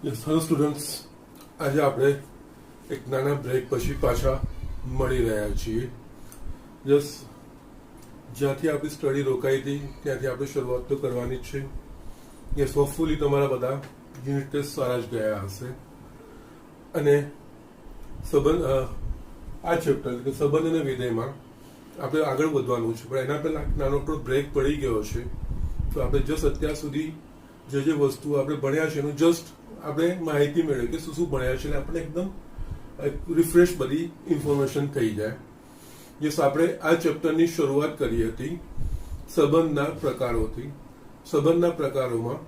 Hello students, આજે આપણે એક નાના બ્રેક પછી પાછા મળી રહ્યા છીએ. યસ, જ્યાંથી આપણી સ્ટડી રોકાઈ હતી ત્યાંથી આપણે શરૂઆત તો કરવાની જ છે. યસ, હોપફુલી તમારા બધા યુનિટ ટેસ્ટ સારા જ ગયા હશે. અને આ ચેપ્ટર એટલે કે સંબંધ અને વિધેયમાં આપણે આગળ વધવાનું છે, પણ એના પહેલા નાનો થોડો બ્રેક પડી ગયો છે. તો આપણે જસ્ટ અત્યાર સુધી જે વસ્તુઓ આપણે ભણ્યા છે એનું જસ્ટ આપણે માહિતી મેળવી કે શું શું ભણ્યા છે, આપણે એકદમ રિફ્રેશ બધી ઇન્ફોર્મેશન થઈ જાય. યસ, આપણે આ ચેપ્ટરની શરૂઆત કરી હતી સંબંધના પ્રકારોથી. સંબંધના પ્રકારોમાં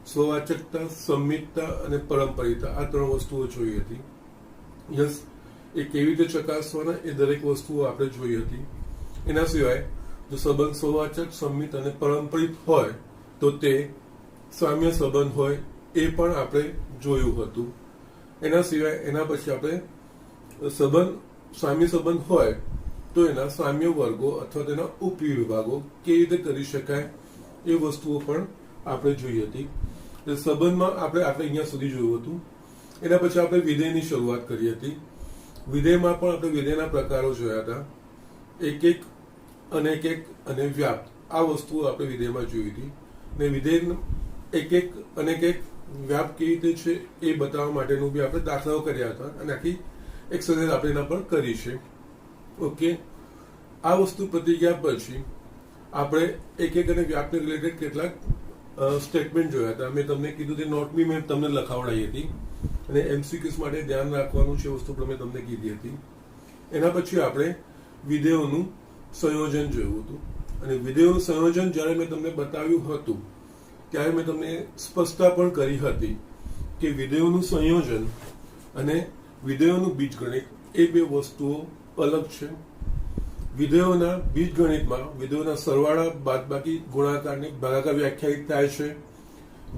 સ્વવાચકતા, સંમિતતા અને પરંપરિતા આ ત્રણ વસ્તુઓ જોઈ હતી. યસ, એ કેવી રીતે ચકાસવાના એ દરેક વસ્તુઓ આપણે જોઈ હતી. એના સિવાય જો સંબંધ સ્વવાચક, સંમિત અને પરંપરિત હોય તો તે સામ્ય સંબંધ હોય એ પણ આપણે જોયું હતું. એના સિવાય એના પછી આપણે સામ્ય સંબંધ હોય તો એના સામ્ય વર્ગો અથવા તેના ઉપવિભાગો કેવી રીતે કરી શકાય એ વસ્તુઓ પણ આપણે જોઈ હતી. સંબંધમાં આપણે અહીંયા સુધી જોયું હતું. એના પછી આપણે વિધેયની શરૂઆત કરી હતી. વિધેયમાં પણ આપણે વિધેયના પ્રકારો જોયા હતા. એક અનેક અને વ્યાપ્ત આ વસ્તુઓ આપણે વિધેયમાં જોઈ હતી. ને વિધેય અનેક વ્યાપ કેવી રીતે છે એ બતાવવા માટેનું બી આપણે દાખલાઓ કર્યા હતા અને આખી એક્સરસાઇઝ આપણે એના પર કરી છે. ઓકે, આ વસ્તુ પતી ગયા પછી આપણે એક અને વ્યાપને રિલેટેડ કેટલાક સ્ટેટમેન્ટ જોયા હતા. મેં તમને કીધું તે નોટ બી મેં તમને લખાવડાવી હતી અને એમસીક્યુઝ માટે ધ્યાન રાખવાનું છે વસ્તુ પણ મેં તમને કીધી હતી. એના પછી આપણે વિધેયોનું સંયોજન જોયું હતું અને વિધેયોનું સંયોજન જ્યારે મેં તમને બતાવ્યું હતું ત્યારે મેં તમને સ્પષ્ટતા પણ કરી હતી કે વિધેયોનું સંયોજન અને વિધેયોનું બીજગણિત એ બે વસ્તુઓ અલગ છે. વિધેયોના બીજગણિતમાં વિધેયોના સરવાળા, બાદબાકી, ગુણાકાર અને ભાગાકાર વ્યાખ્યાયિત થાય છે,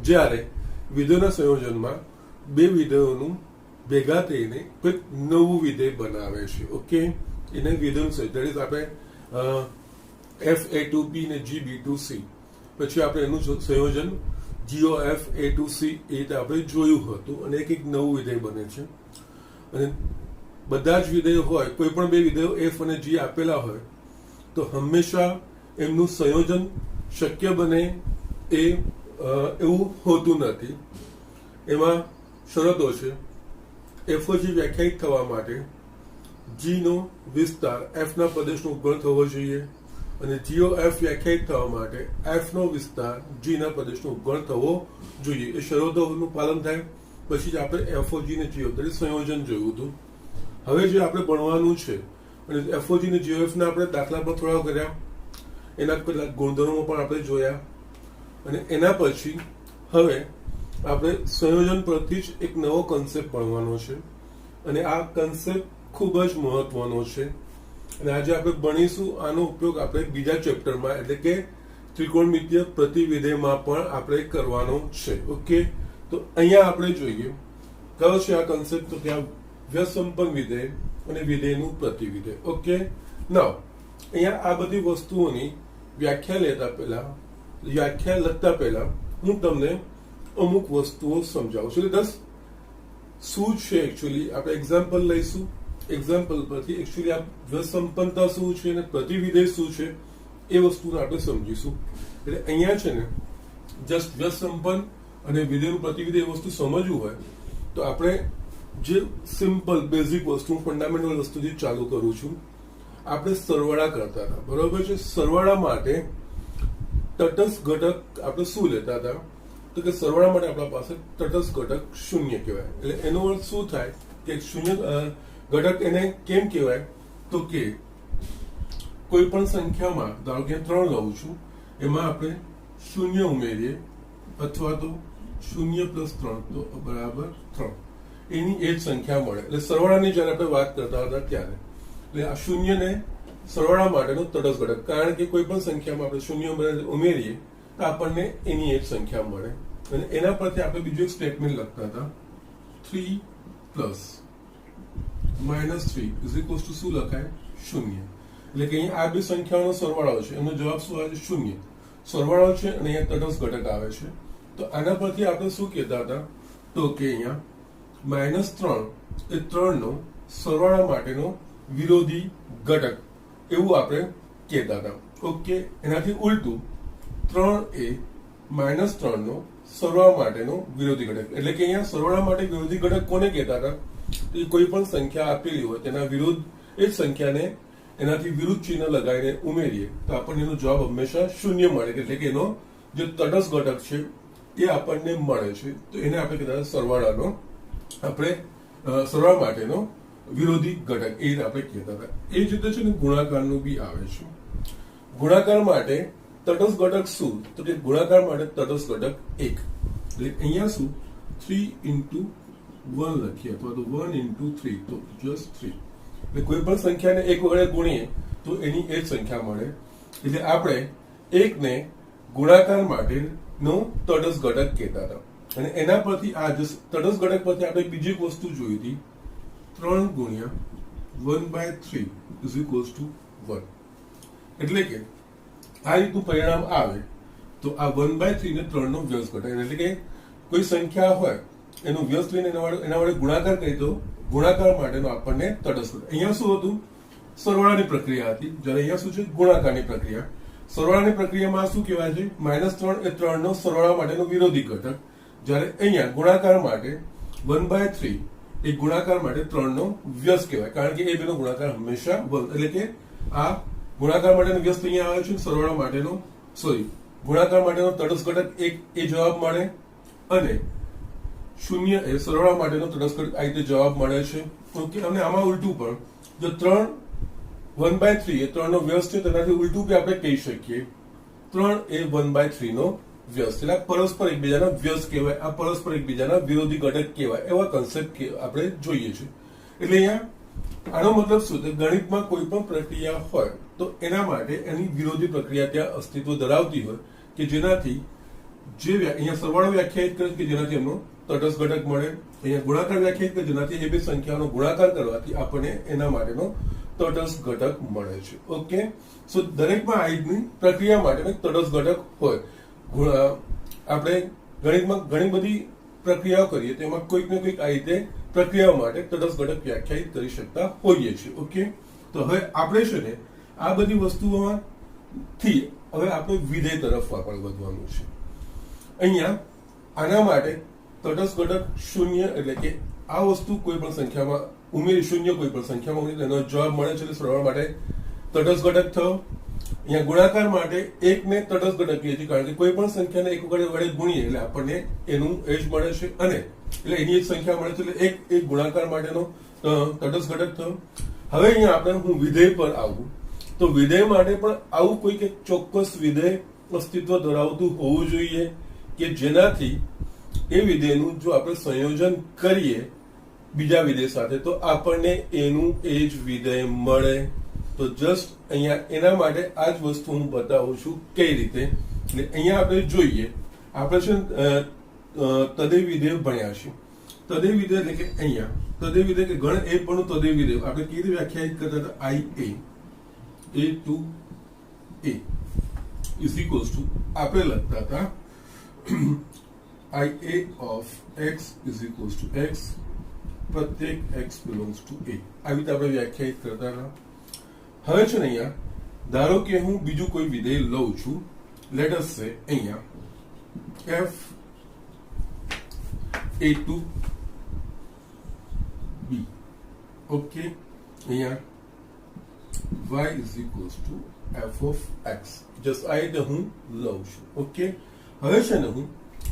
જ્યારે વિધેયોના સંયોજનમાં બે વિધેયોનું ભેગા થઈને કોઈક નવું વિધેય બનાવે છે. ઓકે, એને વિધેયોનું સંયોજન આપણે FA2B ને GB2C, પછી આપણે એનું સંયોજન GOF A2C એ રીતે આપણે જોયું હતું અને એક નવું વિધેય બને છે. અને બધા જ વિધેયો હોય, કોઈ પણ બે વિધેયો F અને G આપેલા હોય તો હંમેશા એમનું સંયોજન શક્ય બને એવું હોતું નથી. એમાં શરતો છે. FOG વ્યાખ્યાયિત થવા માટે G નો વિસ્તાર F ના પ્રદેશનો ઉપગણ થવો જોઈએ અને GOF વ્યાખ્યાયિત થવા માટે F નો વિસ્તાર G ના પ્રદેશનો ઉપગણ થવો જોઈએ. એ શરતોનું પાલન થાય પછી જ આપણે FOG ને GOF સંયોજન જોયું હતું. હવે જે આપણે ભણવાનું છે અને FOG ને GOF ના આપણે દાખલા પણ થોડા કર્યા, એના કેટલાક ગુણધર્મો પણ આપણે જોયા અને એના પછી હવે આપણે સંયોજન પરથી જ એક નવો કન્સેપ્ટ ભણવાનો છે અને આ કન્સેપ્ટ ખૂબ જ મહત્વનો છે અને આજે આપણે ભણીશું. આનો ઉપયોગ આપણે બીજા ચેપ્ટરમાં એટલે કે ત્રિકોણમિતીય પ્રતિવિધેયમાં પણ આપણે કરવાનો છે. ઓકે, તો અહીંયા આપણે જોઈએ કયો છે આ કન્સેપ્ટ, તો ત્યાં વ્યસંપન્ન વિધેય અને વિધેયનું પ્રતિવિધેય. ઓકે, નાઉ અહીંયા આ બધી વસ્તુઓની વ્યાખ્યા લખતા પહેલા હું તમને અમુક વસ્તુઓ સમજાવું છું. એટલે શું છે એકચ્યુઅલી આપણે એક્ઝામ્પલ લઈશું. એક્ઝામ્પલ પરથી એકચ્યુઅલી આ વ્યસંપન્નતા શું છે અને પ્રતિવિધેય શું છે એ વસ્તુને આપણે સમજીશું. એટલે અહીંયા છે ને જસ્ટ વ્યસંપન્ન અને વિધેયનું પ્રતિવિધેય એ વસ્તુ સમજવું હોય તો આપણે જે સિમ્પલ બેઝિક વસ્તુ, ફંડામેન્ટલ વસ્તુથી ચાલુ કરું છું. આપણે સરવાળા કરતા હતા, બરોબર છે. સરવાળા માટે તટસ્થ ઘટક આપણે શું લેતા હતા તો કે સરવાળા માટે આપણા પાસે તટસ્થ ઘટક શૂન્ય કહેવાય. એટલે એનો અર્થ શું થાય કે શૂન્ય ઘટક એને કેમ કહેવાય તો કે કોઈ પણ સંખ્યામાં, ધારો કે 3 લઉં છું, એમાં આપણે શૂન્ય ઉમેરીએ અથવા તો 0 + 3 તો બરાબર 3, એની એ જ સંખ્યા મળે. એટલે સરવાળાની જયારે આપણે વાત કરતા હતા ત્યારે એટલે આ શૂન્યને સરવાળા માટેનો તટસ્થ ઘટક, કારણ કે કોઈ પણ સંખ્યામાં આપણે શૂન્ય ઉમેરીએ તો આપણને એની એ જ સંખ્યા મળે. અને એના પરથી આપણે બીજું એક સ્ટેટમેન્ટ લખતા હતા 3 + -3 શું લખાય? 0. એટલે કે અહીં આ બે સંખ્યાઓનો સરવાળો છે, એનો જવાબ શું આવે છે? 0. સરવાળો છે અને અહીંયા તટસ્થ ઘટક આવે છે. તો આના પરથી આપણે શું કહેતા હતા તો કે અહીંયા -3 એ 3 નો સરવાળા માટેનો વિરોધી ઘટક એવું આપણે કહેતા હતા. ઓકે, એનાથી ઉલટું 3 એ -3 નો સરવાળા માટેનો વિરોધી ઘટક, એટલે કે અહીંયા સરવાળા માટે વિરોધી ઘટક કોને કહેતા હતા? તો કોઈ પણ સંખ્યા આપેલી હોય તેના વિરુદ્ધ એ જ સંખ્યાને એનાથી વિરુદ્ધ ચિહ્ન લગાવીને ઉમેરીએ તો આપણને એનો જવાબ હંમેશા શૂન્ય મળે, એટલે કે એનો જે તટસ્થ ઘટક છે એ આપણને મળે છે. તો એને આપણે કહેતા સરવાળાનો આપણે સરવાળા માટેનો વિરોધી ઘટક એ આપણે કહેતા હતા. એ જ રીતે છે ને ગુણાકારનું બી આવે છે. ગુણાકાર માટે તટસ્થ ઘટક શું? તો કે ગુણાકાર માટે તટસ્થ ઘટક 1. એટલે અહીંયા શું 3 into 1 લખીએ અથવા તો 1 into 3, તો જસ્ટ 3. એટલે કોઈ પણ સંખ્યાને એક વડે ગુણીએ તો એની એ જ સંખ્યા મળે. એટલે આપણે 1 ને ગુણાકાર માટેનો તટસ્થ ઘટક કહેતા હતા. અને એના પરથી આ તટસ્થ ઘટક પરથી આપણે બીજી એક વસ્તુ જોઈ હતી, 3 ગુણ્યા 1/3 is equals to 1. એટલે કે આ રીતનું પરિણામ આવે તો આ 1/3 ને 3 નો વ્યસ્ત ઘટક, એટલે કે કોઈ સંખ્યા હોય એનો વ્યસ્ત લઈને એના વડે ગુણાકાર કરી તો ગુણાકાર માટેનો આપણને તટસ્થ ઘટક. અહીંયા શું હતું? સરવાળાની પ્રક્રિયા હતી, જ્યારે અહીંયા શું છે? ગુણાકારની પ્રક્રિયા. સરવાળાની પ્રક્રિયામાં શું કહેવાય છે? -3 એ 3 નો સરવાળા માટેનો વિરોધી ઘટક, જ્યારે અહીંયા ગુણાકાર માટે 1/3 એ ગુણાકાર માટે 3 નો વ્યસ્ત કહેવાય, કારણ કે એ બેનો ગુણાકાર હંમેશા 1, એટલે કે આ ગુણાકાર માટેનો વ્યસ્ત અહીંયા આવે છે, સરવાળા માટેનો ગુણાકાર માટેનો તટસ્થ ઘટક 1 એ જવાબ મળે, અને 0 એ સરવાળા માટેનો તટસ્થ ઘટક આ રીતે જવાબ મળે છે. ઓકે, અને આમાં ઉલટું પણ જો 1/3 એ 3 નો વ્યસ્ત છે, તેનાથી ઉલટું બી આપણે કહી શકીએ 3 એ 1/3 નો વ્યસ્ત, એટલે પરસ્પર એકબીજાના વ્યસ્ત કહેવાય, આ પરસ્પર એકબીજાના વિરોધી ઘટક કહેવાય. એવા કન્સેપ્ટ આપણે જોઈએ છે. એટલે અહીંયા આનો મતલબ શું? તો ગણિતમાં કોઈ પણ પ્રક્રિયા હોય તો એના માટે એની વિરોધી પ્રક્રિયા ત્યાં અસ્તિત્વ ધરાવતી હોય કે જેનાથી જે અહીંયા સરવાળો વ્યાખ્યાયિત કરે કે જેનાથી એમનો તટસ્થ ઘટક મળે, અહીંયા ગુણાકાર વ્યાખ્યાયિત કરે જેનાથી એ બે સંખ્યાનો ગુણાકાર કરવાથી આપણને એના માટેનો તટસ્થ ઘટક મળે છે. ઓકે, સો દરેકમાં આ રીતની પ્રક્રિયા માટે તટસ્થ ઘટક હોય. આપણે ગણિતમાં ઘણી બધી પ્રક્રિયાઓ કરીએ તો એમાં કોઈક ને કોઈક આ રીતે પ્રક્રિયાઓ માટે તટસ્થ ઘટક વ્યાખ્યાયિત કરી શકતા હોઈએ છીએ. ઓકે, તો હવે આપણે છે ને આ બધી વસ્તુઓમાંથી હવે આપણે વિધેય તરફ આગળ વધવાનું છે. અહીંયા આના માટે તટસ્થ ઘટક 0, એટલે કે આ વસ્તુ કોઈ પણ સંખ્યામાં ઉમેરી 0 કોઈ પણ સંખ્યામાં ઉમેરી એનો જવાબ મળે છે, એટલે સરવાળા માટે તટસ્થ ઘટક થયો. અહીંયા ગુણાકાર માટે 1 ને તટસ્થ ઘટક કહીએ છીએ, કારણ કે કોઈ પણ સંખ્યાને એક વડે ગુણીએ એટલે આપણને એનું એજ મળે છે, અને એટલે એની એક સંખ્યા મળે છે, એટલે એક ગુણાકાર માટેનો તટસ્થ ઘટક થયો. હવે અહીંયા આપણે હું વિધેય પર આવું તો વિધેય માટે પણ આવું કોઈક એક ચોક્કસ વિધેય અસ્તિત્વ ધરાવતું હોવું જોઈએ કે જેનાથી એ વિધેયનું જો આપણે સંયોજન કરીએ બીજા વિધેય સાથે તો આપણને એનું એ જ વિધેય મળે. તો જસ્ટ અહીંયા એના માટે આ જ વસ્તુ હું બતાવું છું કઈ રીતે. એટલે અહીંયા આપણે જોઈએ, આપણે છે તદેય વિધેય ભણ્યા છે. તદેય વિધેય એટલે કે અહીંયા તદેય વિધેય કે ગણ એ પણ તદેય વિધેય આપણે કેવી રીતે વ્યાખ્યાયિત કરતા હતા? IA A to A is equals to આપણે લખતા હતા IA of x is equals to x, પ્રત્યેક x belongs to A. આવી રીતે આપણે વ્યાખ્યાયિત કરતા હતા. હવે છે ને અહીંયા ધારો કે હું બીજું કોઈ વિધેય લઉં છું, લેટ અસ સે અહીંયા f A to B. Okay, અહીંયા y is equals to f of x. Just આ રીતે હું લઉં છું. ઓકે, હવે છે ને હું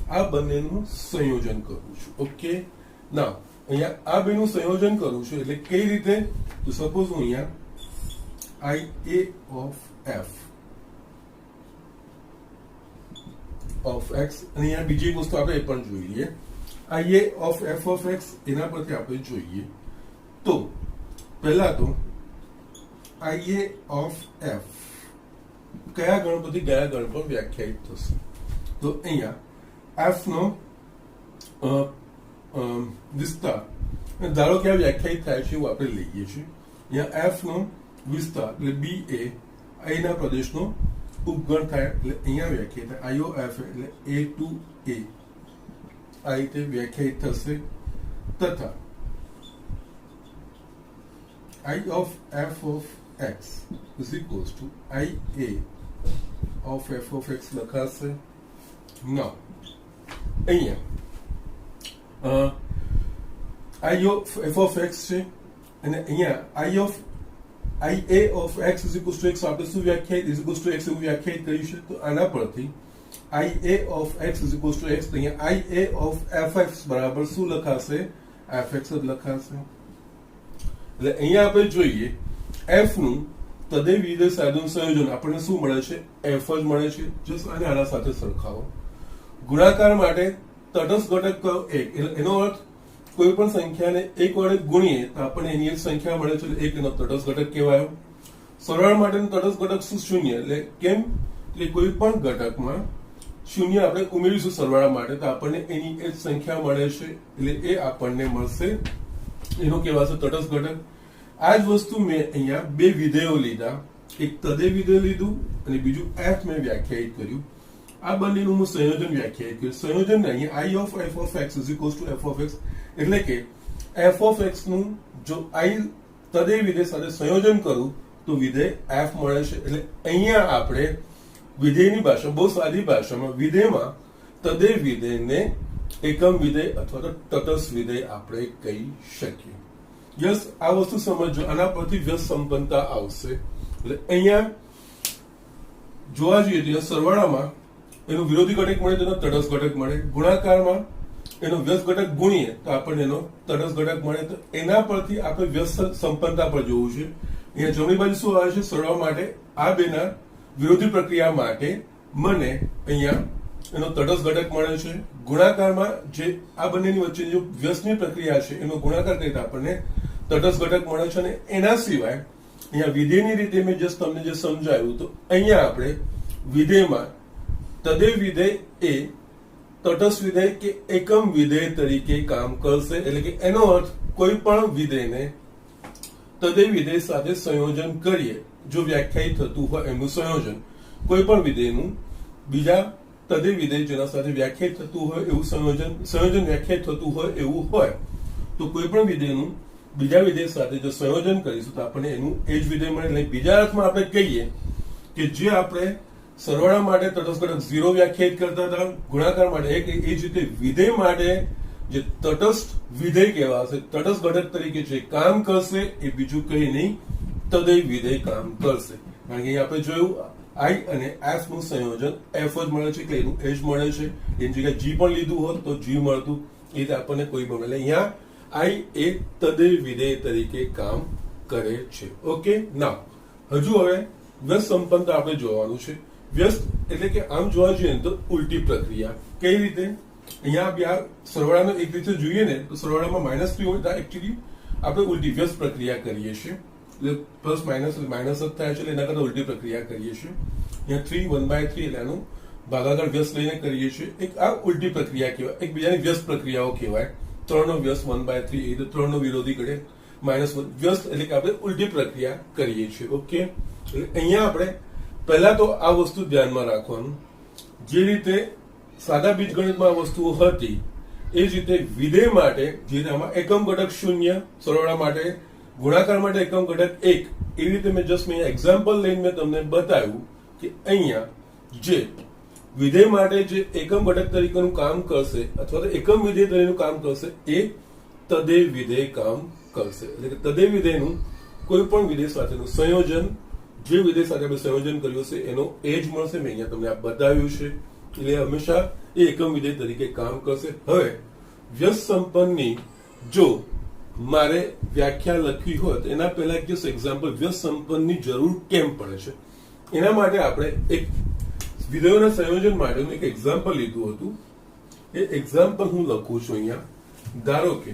આ બંનેનું સંયોજન કરું છું. ઓકે, ના અહીંયા આ બેનું સંયોજન કરું છું એટલે કઈ રીતે? તો સપોઝ હું અહીંયા IA of f of x, અને અહીંયા બીજી વસ્તુ આપણે એ પણ જોઈ લઈએ. IA of f of x એના પરથી આપણે જોઈએ તો પહેલા તો IA of f કયા ગણ પરથી કયા ગણ પર વ્યાખ્યાયિત થશે? તો અહીંયા f નો વિસ્તાર ધારો કે આ વ્યાખ્યાયિત થાય છે એવું આપણે લઈએ છીએ. અહીંયા f નો વિસ્તાર એટલે b એ a ના પ્રદેશનો ઉપગણ થાય, એટલે અહીંયા વ્યાખ્યાયિત થાય IOF એટલે A to A. આ રીતે વ્યાખ્યાયિત થશે તથા I of f of x is equals to IA of f of x લખાશે. Now અહીંયા I of f of x છે અને અહીંયા I of IA of x is equals to x આપણે શું વ્યાખ્યાયિત is equals to x એવું વ્યાખ્યાયિત કર્યું છે. તો આના પરથી IA of x is equals to x તો અહીંયા IA of fx બરાબર શું લખાશે? fx જ લખાશે. એટલે અહીંયા આપણે જોઈએ f નું તદય વિધેય સાદું સંયોજન આપણને શું મળે છે? f જ મળે છે. જસ્ટ આને આના સાથે સરખાવો. ગુણાકાર માટે તટસ્થ ઘટક કયો? 1. એનો અર્થ કોઈ પણ સંખ્યાને 1 વડે ગુણીએ તો આપણને એની એક સંખ્યા મળે છે, એટલે 1 એનો તટસ્થ ઘટક કહેવાયો. સરવાળા માટેનો તટસ્થ ઘટક શું? 0. એટલે કેમ? એટલે કોઈ પણ ઘટકમાં 0 આપણે ઉમેરીશું સરવાળા માટે તો આપણને એની એક સંખ્યા મળે છે, એટલે એ આપણને મળશે. એનો કહેવાશે તટસ્થ ઘટક. આ જ વસ્તુ મેં અહીંયા બે વિધેયો લીધા, એક તદય વિધેય લીધું અને બીજું f મેં વ્યાખ્યાયિત કર્યું. આ બંનેનું હું સંયોજન વ્યાખ્યાયિત કર્યું. સંયોજન અહીંયા I of f of x is equals to f of x એટલે કે f of x નું જો I તદય વિધેય સાથે સંયોજન કરું તો વિધેય f મળે છે. એટલે અહીંયા આપણે વિધેયની ભાષા, બહુ સાદી ભાષામાં વિધેયમાં તદય વિધેયને એકમ વિધેય અથવા તો તટસ્થ વિધેય આપણે કહી શકીએ. યસ, આ વસ્તુ સમજો. આના પરથી વ્યસ્ત સંપન્નતા આવશે. એટલે અહીંયા જોવા જઈએ તો સરવાળામાં એનો વિરોધી ઘટક મળે તો એનો તટસ્થ ઘટક મળે. ગુણાકારમાં એનો વ્યસ્ત ઘટક ગુણીએ તો આપણને એનો તટસ્થ ઘટક મળે. તો એના પરથી આપણે વ્યસ્ત સંપન્નતા પર જોવું છે. અહીંયા જમણી બાજુ શું આવે છે? સરવાળા માટે આ બેના વિરોધી પ્રક્રિયા માટે મને અહીંયા એનો તટસ્થ ઘટક મળે છે. ગુણાકારમાં જે આ બંનેની વચ્ચે જો વ્યસ્તની પ્રક્રિયા છે એનો ગુણાકાર કરીએ તો આપણને તટસ્થ ઘટક મળે છે. અને એના સિવાય અહીંયા વિધેયની રીતે મેં જસ્ટ તમને જે સમજાવ્યું તો અહીંયા આપણે વિધેયમાં તદય વિધેય એ તટસ્થ વિધેય કે એકમ વિધેય તરીકે કામ કરશે. એટલે કે એનો અર્થ કોઈ પણ વિધેયને તદય વિધેય સાથે સંયોજન કરીએ જો વ્યાખ્યાયિત થતું હોય એનું સંયોજન, કોઈ પણ વિધેયનું બીજા તદય વિધેય જેના સાથે વ્યાખ્યાયિત થતું હોય એવું સંયોજન વ્યાખ્યાયિત થતું હોય એવું હોય તો કોઈ પણ વિધેયનું બીજા વિધેય સાથે જો સંયોજન કરીશું તો આપણને એનું એ જ વિધેય મળે. એટલે બીજા અર્થમાં આપણે કહીએ કે જે આપણે સરવાળા માટે તટસ્થ ઘટક 0 વ્યાખ્યાયિત કરતા હતા, ગુણાકાર માટે 1, એ જ રીતે વિધેય માટે જે તટસ્થ વિધેય કહેવાશે, તટસ્થ ઘટક તરીકે જે કામ કરશે એ બીજું કંઈ નહીં, તદય વિધેય કામ કરશે. કારણ કે આપણે જોયું I અને f નું સંયોજન f જ મળે છે, એટલે એનું એ જ મળે છે. એની જગ્યાએ g પણ લીધું હોત તો g મળતું. એ રીતે આપણને કોઈ મળે. એટલે અહીંયા I એ તદય વિધેય તરીકે કામ કરે છે. ઓકે, નાઉ હજુ હવે વ્યસ્ત સંપન્નતા આપણે જોવાનું છે. વ્યસ્ત એટલે કે આમ જોવા જઈએ તો ઉલટી પ્રક્રિયા. કઈ રીતે? અહીંયા બે સરવાળાનો એક રીતે જોઈએ ને તો સરવાળામાં -3 હોય તો એકચ્યુઅલી આપણે ઉલટી વ્યસ્ત પ્રક્રિયા કરીએ છીએ. એટલે પ્લસ માઇનસ માઇનસ જ થાય છે, એટલે એના કરતા ઉલટી પ્રક્રિયા કરીએ છીએ. અહીંયા 3 1/3 એટલે એનું ભાગાકાર વ્યસ્ત લઈને કરીએ છીએ. એક આ ઉલટી પ્રક્રિયા કહેવાય. એક બીજાની વ્યસ્ત પ્રક્રિયાઓ કહેવાય. 3 નો વ્યસ્ત 1/3 એ તો 3 નો વિરોધી ઘટે -1 વ્યસ્ત એટલે કે આપણે ઉલટી પ્રક્રિયા કરીએ છીએ. ઓકે, એટલે અહીંયા આપણે પહેલા તો આ વસ્તુ ધ્યાનમાં રાખવાનું. જે રીતે સાદા બીજગણિતમાં આ વસ્તુઓ હતી એ જ રીતે વિધેય માટે જે આમાં એકમ ઘટક 0, સરવાળા માટે, ગુણાકાર માટે એકમ ઘટક 1, એવી રીતે મેં જસ્ટ મેં એક્ઝામ્પલ લઈને મેં તમને બતાવ્યું કે અહીંયા જે વિધેય માટે જે એકમ ઘટક તરીકેનું કામ કરશે અથવા તો એકમ વિધેય તરીકેનું કામ કરશે એ તદય વિધેય કામ કરશે. એટલે કે તદય વિધેયનું કોઈ પણ વિધેય સાથેનું સંયોજન, જે વિધેય સાથે આપણે સંયોજન કર્યું છે એનો એ જ મળશે. મેં અહીંયા તમને આ બતાવ્યું છે. એટલે હંમેશા એ એકમ વિધેય તરીકે કામ કરશે. હવે વ્યસ્ત સંપન્નની જો મારે વ્યાખ્યા લખવી હોય તો એના પહેલા એક એક્ઝામ્પલ વ્યસ્ત સંપન્નની જરૂર કેમ પડે છે એના માટે આપણે એક વિધેયોના સંયોજન માટેનું એક એક્ઝામ્પલ લીધું હતું. એ એક્ઝામ્પલ હું લખું છું અહીંયા. ધારો કે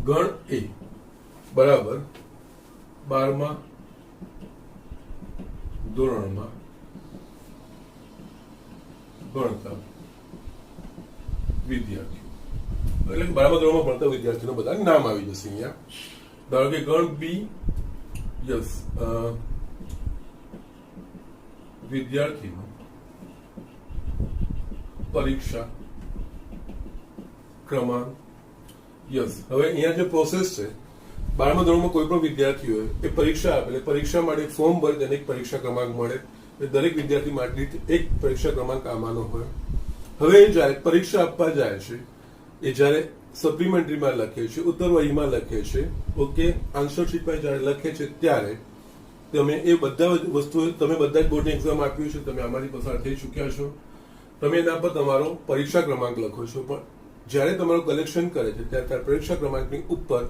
ગણ એ બરાબર 12મા ધોરણમાં ભણતા વિદ્યાર્થીઓ, એટલે 12મા ધોરણમાં ભણતા વિદ્યાર્થીઓ બધા નામ આવી જશે અહીંયા. ધારો કે ગણ બી, યસ, વિદ્યાર્થીનો પરીક્ષા ક્રમાંક યસ. હવે અહીંયા જે પ્રોસેસ છે, 12મા ધોરણમાં કોઈ પણ વિદ્યાર્થી હોય એ પરીક્ષા આપે એટલે પરીક્ષા માટે ફોર્મ ભરે તેને એક પરીક્ષા ક્રમાંક મળે. દરેક વિદ્યાર્થી માટે એક પરીક્ષા ક્રમાંક આમાંનો હોય. હવે જયારે પરીક્ષા આપવા જાય છે એ જયારે સપ્લિમેન્ટરીમાં લખે છે, ઉત્તરવહીમાં લખે છે, ઓકે, આન્સર શીટમાં જયારે લખે છે ત્યારે તમે એ બધા વસ્તુઓ, તમે બધા જ બોર્ડની એક્ઝામ આપ્યું છે, તમે આમાંથી પસાર થઈ ચૂક્યા છો, તમે એના પર તમારો પરીક્ષા ક્રમાંક લખો છો. પણ જયારે તમારું કલેક્શન કરે છે ત્યારે પરીક્ષા ક્રમાંકની ઉપર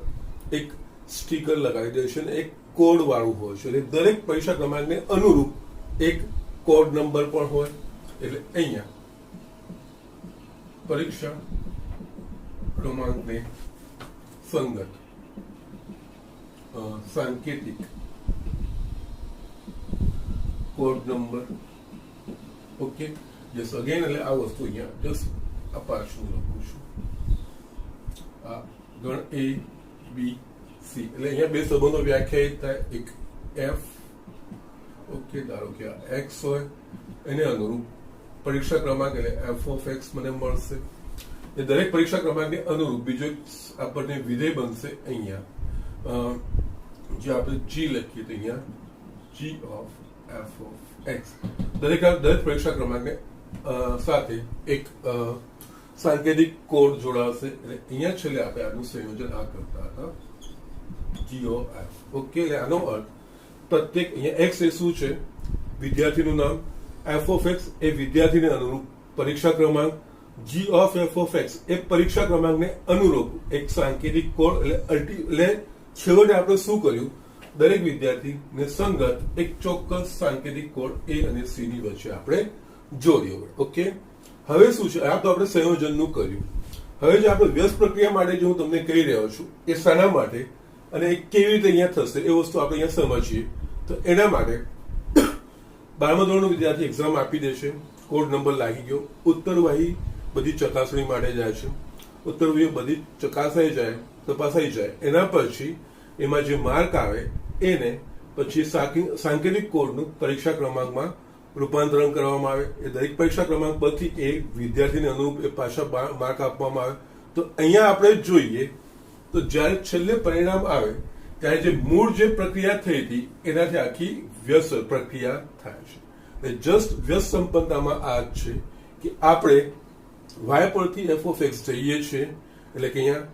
એક સ્ટીકર લગાવી દે છે અને એક કોડ વાળું હોય છે. એટલે દરેક પરીક્ષા ક્રમાંકને અનુરૂપ એક કોડ નંબર પણ હોય. એટલે અહીંયા પરીક્ષા ક્રમાંકને સંગત સાંકેતિક code number, okay, just again. એટલે આ વસ્તુ અહીંયા જસ્ટ અપાર્શું લખું છું. આ ગણ A B C એટલે અહીંયા બે સંબંધો વ્યાખ્યાયિત થાય. એક F, ઓકે, ધારો કે આ X હોય એને અનુરૂપ પરીક્ષા ક્રમાંક એટલે f of x મને મળશે. એ દરેક પરીક્ષા ક્રમાંકને અનુરૂપ બીજો આપણને વિધેય બનશે અહીંયા, જે આપણે G લખીએ તો અહીંયા G of f of x. દરેક પરીક્ષા ક્રમાંકને સાથે એક સાંકેતિક કોડ જોડાશે. એટલે અહીંયા છેલ્લે આપણે આનું સંયોજન આ કરતા હતા, G of f, ઓકે. એટલે આનો અર્થ પ્રત્યેક અહીંયા x એ શું છે? વિદ્યાર્થીનું નામ. f of x એ વિદ્યાર્થીને અનુરૂપ પરીક્ષા ક્રમાંક. G of f of x એ પરીક્ષા ક્રમાંકને અનુરૂપ એક સાંકેતિક કોડ. એટલે છેવટે આપણે શું કર્યું? દરેક વિદ્યાર્થીને સંગત એક ચોક્કસ સાંકેતિક કોડ A અને C ની વચ્ચે આપણે જોડ્યો. ઓકે. હવે શું છે? આ તો આપણે સંયોજનનું કર્યું. હવે જે આપણે વ્યસ્ત પ્રક્રિયા માટે જે હું તમને કહી રહ્યો છું એ શાના માટે અને કેવી રીતે અહીંયા થશે એ વસ્તુ આપણે અહીંયા સમજીએ. તો એના માટે 12મા ધોરણનો વિદ્યાર્થી એક્ઝામ આપી દેશે, કોડ નંબર લાગી ગયો, ઉત્તરવાહી બધી ચકાસણી માટે જાય છે, ઉત્તરવાહી બધી ચકાસાઈ જાય, તપાસાઈ જાય, એના પછી એમાં જે માર્ક આવે એને પછી સાંકેતિક કોડનું પરીક્ષા ક્રમાંકમાં રૂપાંતરણ કરવામાં આવે. એ દરેક પરીક્ષા ક્રમાંક પરથી એ વિદ્યાર્થીને અનુરૂપ એ પાછા માર્ક આપવામાં આવે. તો અહીંયા આપણે જોઈએ તો જ્યારે છેલ્લે પરિણામ આવે ત્યારે જે મૂળ જે પ્રક્રિયા થઈ હતી એનાથી આખી વ્યસ્ત પ્રક્રિયા થાય છે. એટલે જસ્ટ વ્યસ્ત સંપન્નતામાં આ જ છે કે આપણે y પરથી f of x જઈએ છીએ, એટલે કે અહીંયા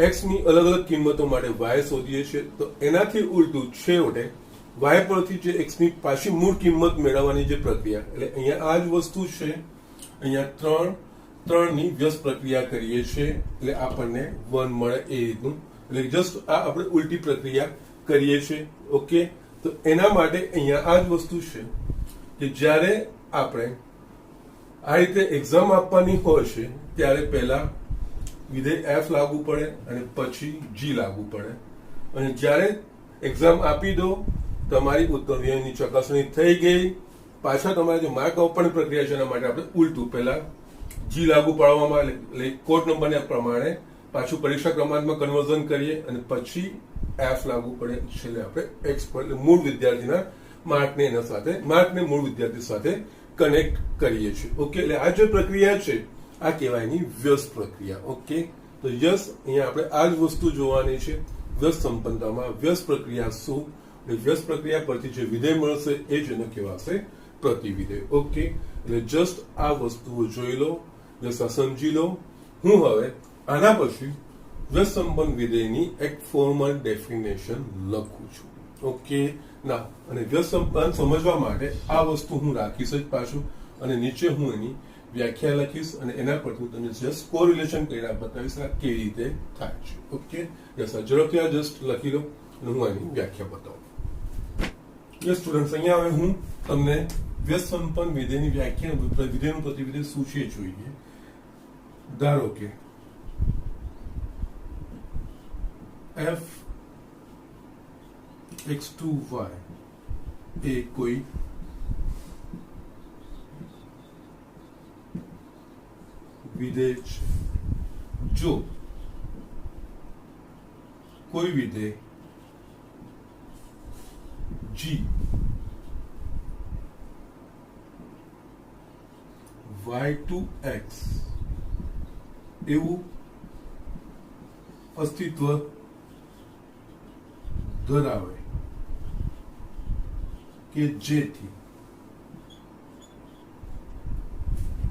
x ની અલગ અલગ કિંમતો માટે y શોધીએ છીએ. તો એનાથી ઉલટું છેવટે y પરથી જે x ની પાછી મૂળ કિંમત મેળવવાની જે પ્રક્રિયા, એટલે અહીંયા આ જ વસ્તુ છે. અહીંયા ત્રણની વ્યસ્ત પ્રક્રિયા કરીએ છીએ એટલે આપણને 1 મળે એ રીતનું. એટલે જસ્ટ આ આપણે ઉલટી પ્રક્રિયા કરીએ છીએ. ઓકે. તો એના માટે અહીંયા આ જ વસ્તુ છે કે જ્યારે આપણે આ રીતે એક્ઝામ આપવાની હોય છે ત્યારે પહેલા વિધેય f લાગુ પડે અને પછી g લાગુ પડે. અને જ્યારે એક્ઝામ આપી દો, તમારી ઉત્તરવહીની ચકાસણી થઈ ગઈ, પાછા તમારે જે માર્ક આપવાની પ્રક્રિયા છે એના માટે આપણે ઉલટું પહેલા g લાગુ પાડવામાં આવે, એટલે કોડ નંબરને પ્રમાણે પાછું પરીક્ષા ક્રમાંકમાં કન્વર્ઝન કરીએ અને પછી f લાગુ પડે, છેલ્લે આપણે x પર, એટલે મૂળ વિદ્યાર્થીના માર્કને એના સાથે મૂળ વિદ્યાર્થી સાથે કનેક્ટ કરીએ છીએ. ઓકે. એટલે આ જે પ્રક્રિયા છે આ કહેવાયની વ્યસ્ત પ્રક્રિયા. ઓકે. તો યસ, અહીંયા આપણે આ જ વસ્તુ જોવાની છે. વ્યસ્ત સંપન્નતામાં વ્યસ્ત પ્રક્રિયા શું? વ્યસ્ત પ્રક્રિયા પરથી જે વિધેય મળશે એ જ એને કહેવાશે પ્રતિવિધેય. ઓકે. એટલે જસ્ટ આ વસ્તુઓ જોઈ લો, જસ્ટ આ સમજી લો. હું હવે આના પછી વ્યસ્ત સંપન્ન વિધેયની એક ફોર્મલ ડેફિનેશન લખું છું. ઓકે. ના, અને વ્યસ્ત સંપન્ન સમજવા માટે આ વસ્તુ હું રાખીશ જ પાછું, અને નીચે હું એની વ્યાખ્યા લખીશ અને એના પરથી હું તમને જસ્ટ કોરિલેશન કરીને બતાવીશ આ કેવી રીતે થાય છે. ઓકે. યસ, ઝડપથી આ જસ્ટ લખી લો અને હું એની વ્યાખ્યા બતાવું. યસ સ્ટુડન્ટ્સ, અહીંયા હવે હું તમને વ્યસ્ત સંપન્ન વિધેયની વ્યાખ્યા, વિધેયનું પ્રતિવિધેય શું છે જોઈએ. ધારો કે f x2 y એ કોઈ વિધેય છે. જો કોઈ વિધેય g y2x એવું અસ્તિત્વ ધરાવે કે જેથી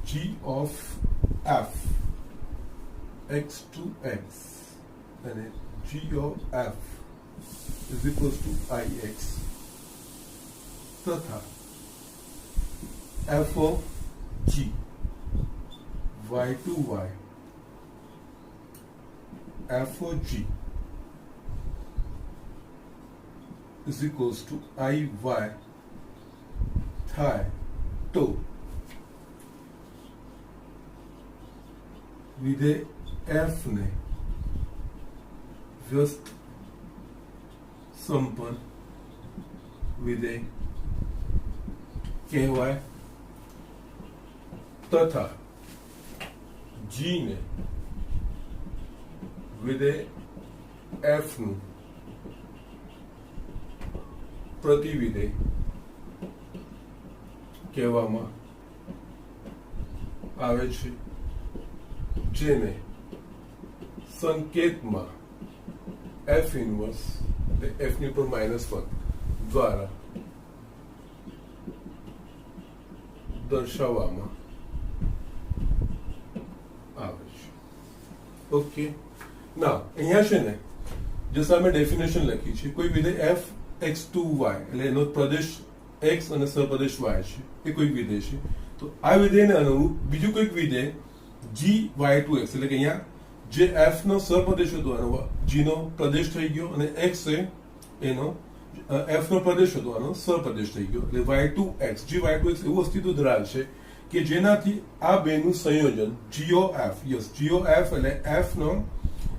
g of f x2x and g of f is equals to ix तथा f of g y2y f of g is equals to iy થાય તો વિધેય f ને વ્યસ્ત સંપન્ન વિધેય કહેવાય તથા g ને વિધેય f નું પ્રતિવિધેય કહેવામાં આવે છે જેને સંકેતમાં f ઇન્વર્સ f ની ઉપર -1 દ્વારા દર્શાવવામાં આવે છે. ઓકે, ના અહીંયા છે ને જે સામે ડેફિનેશન લખી છે, કોઈ વિધેય f x2y એટલે એનો પ્રદેશ x અને સહપ્રદેશ y છે, એ કોઈ વિધેય છે. તો આ વિધેયને અનુરૂપ બીજું કોઈક વિધેય g y2x એટલે કે અહીંયા જે f નો સહપ્રદેશ હતો આનો g નો પ્રદેશ થઈ ગયો અને x એ એનો f નો પ્રદેશ હતો આનો સહપ્રદેશ થઈ ગયો એટલે y2x g y2x એવું અસ્તિત્વ ધરાવે છે કે જેનાથી આ બેનું સંયોજન g of f એટલે f નો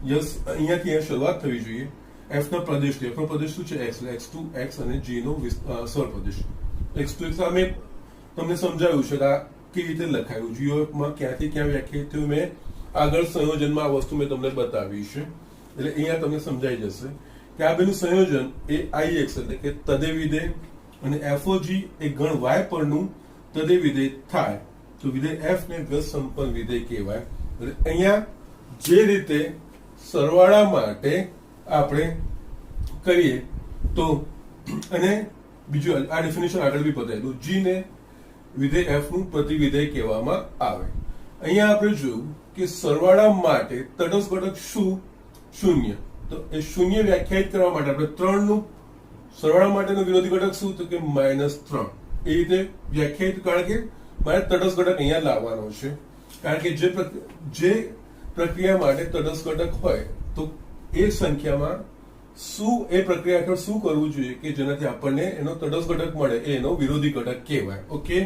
યસ અહીંયાથી શરૂઆત થવી જોઈએ f નો પ્રદેશ f નો પ્રદેશ શું છે x એટલે x2x અને g નો સહપ્રદેશ x2x અમે તમને સમજાવ્યું છે કે આ કેવી રીતે લખાયું g of માં ક્યાંથી ક્યાં વ્યાખ્યાયિત થયું મેં આગળ સંયોજનમાં આ વસ્તુ મેં તમને બતાવી છે એટલે અહીંયા તમને સમજાઈ જશે કે આ બેનું સંયોજન એ ix એટલે કે તદે વિધેય અને fog એ ગણ y પરનું તદે વિધેય થાય તો વિધેય f ને વ્યસ્ત સંપન્ન વિધેય કહેવાય. એટલે અહીંયા જે રીતે સરવાળા માટે આપણે કરીએ તો અને બીજું આ ડેફિનેશન આગળ બી બતાવી દઉં g ને વિધેય f નું પ્રતિવિધેય કહેવામાં આવે. અહીંયા આપણે જોયું કે સરવાળા માટે તટસ્થ ઘટક શું શૂન્ય, તો એ શૂન્ય વ્યાખ્યાયિત કરવા માટે આપણે 3 નું સરવાળા માટેનો વિરોધી ઘટક શું તો કે -3 એ રીતે વ્યાખ્યાયિત કારણ કે મારે તટસ્થ ઘટક અહીંયા લાવવાનો છે કારણ કે જે પ્રક્રિયા માટે તટસ્થ ઘટક હોય તો એ સંખ્યામાં શું એ પ્રક્રિયા હેઠળ શું કરવું જોઈએ કે જેનાથી આપણને એનો તટસ્થ ઘટક મળે એ એનો વિરોધી ઘટક કહેવાય. ઓકે,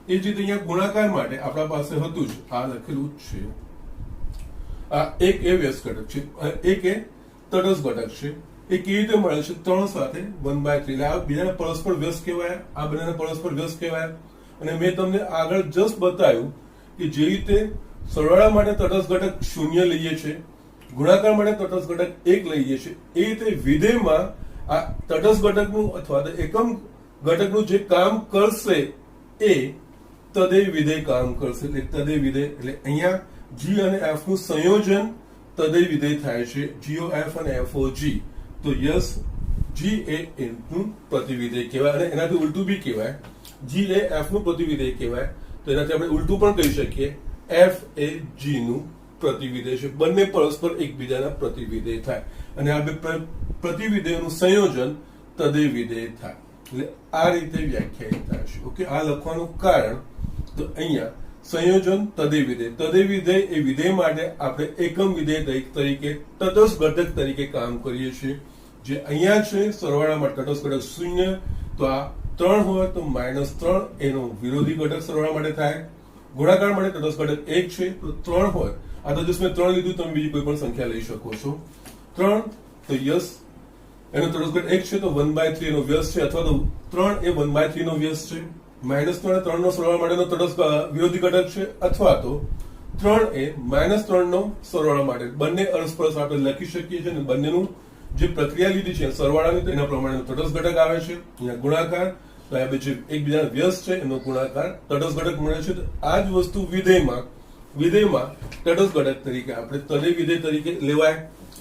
એ જ રીતે અહીંયા ગુણાકાર માટે આપણા પાસે હતું જ આ લખેલું જ છે, આ એક એ વ્યસ્ત ઘટક છે, એક એ તટસ્થ ઘટક છે. એ કેવી રીતે મળે છે 3 સાથે 1/3 એટલે આ બીજાને પરસ્પર વ્યસ્ત કહેવાય, આ બંનેને પરસ્પર વ્યસ્ત કહેવાય. અને મેં તમને આગળ જસ્ટ બતાવ્યું કે જે રીતે સરવાળા માટે તટસ્થ ઘટક 0 લઈએ છે, ગુણાકાર માટે તટસ્થ ઘટક 1 લઈએ છે, એ રીતે વિધેયમાં આ તટસ્થ ઘટકનું અથવા તો એકમ ઘટકનું જે કામ કરશે એ તદેય વિધેય કામ કરશે. એટલે તદેય વિધેય એટલે અહીંયા g અને f નું સંયોજન તદેય વિધેય થાય છે, g of f અને f of g. તો યસ g એ એનું પ્રતિવિધેય કહેવાય અને એનાથી ઉલટું બી કહેવાય, g એ f નું પ્રતિવિધેય કહેવાય. તો એનાથી આપણે ઉલટું પણ કહી શકીએ f એ g નું પ્રતિવિધેય છે. બંને પરસ્પર એકબીજાના પ્રતિવિધેય થાય અને આ બે પ્રતિવિધેયનું સંયોજન તદેય વિધેય થાય. એટલે આ રીતે વ્યાખ્યાયિત થાય છે. ઓકે, આ લખવાનું કારણ તો અહીંયા સંયોજન તદેય વિધેય એ વિધેય માટે આપણે એકમ વિધેય તરીકે તટસ્થ ઘટક તરીકે કામ કરીએ છીએ. જે અહીંયા છે સરવાળા માટે તટસ્થ ઘટક 0, તો આ 3 હોય તો -3 એનો વિરોધી ઘટક સરવાળા માટે થાય. ગુણાકાર માટે તટસ્થ ઘટક 1 છે તો 3 હોય, આ તો જસ્ટ મેં 3 લીધું, તમે બીજી કોઈ પણ સંખ્યા લઈ શકો છો. 3 તો યસ એનો તટસ્થ ઘટક 1 છે તો 1/3 એનો વ્યસ્ત છે, અથવા તો 3 એ 1/3 નો વ્યસ્ત છે. -3 એ 3 નો સરવાળા માટેનો તટસ્થ વિરોધી ઘટક છે, અથવા તો 3 એ -3 નો સરવાળા માટે. બંને અરસપરસ આપણે લખી શકીએ છીએ અને બંનેનું જે પ્રક્રિયા લીધી છે સરવાળાની તો એના પ્રમાણે તટસ્થ ઘટક આવે છે. અહીંયા ગુણાકાર તો આ બે જે એકબીજાના વ્યસ્ત છે એનો ગુણાકાર તટસ્થ ઘટક મળે છે. તો આ જ વસ્તુ વિધેયમાં તટસ્થ ઘટક તરીકે આપણે તદય વિધેય તરીકે લેવાય.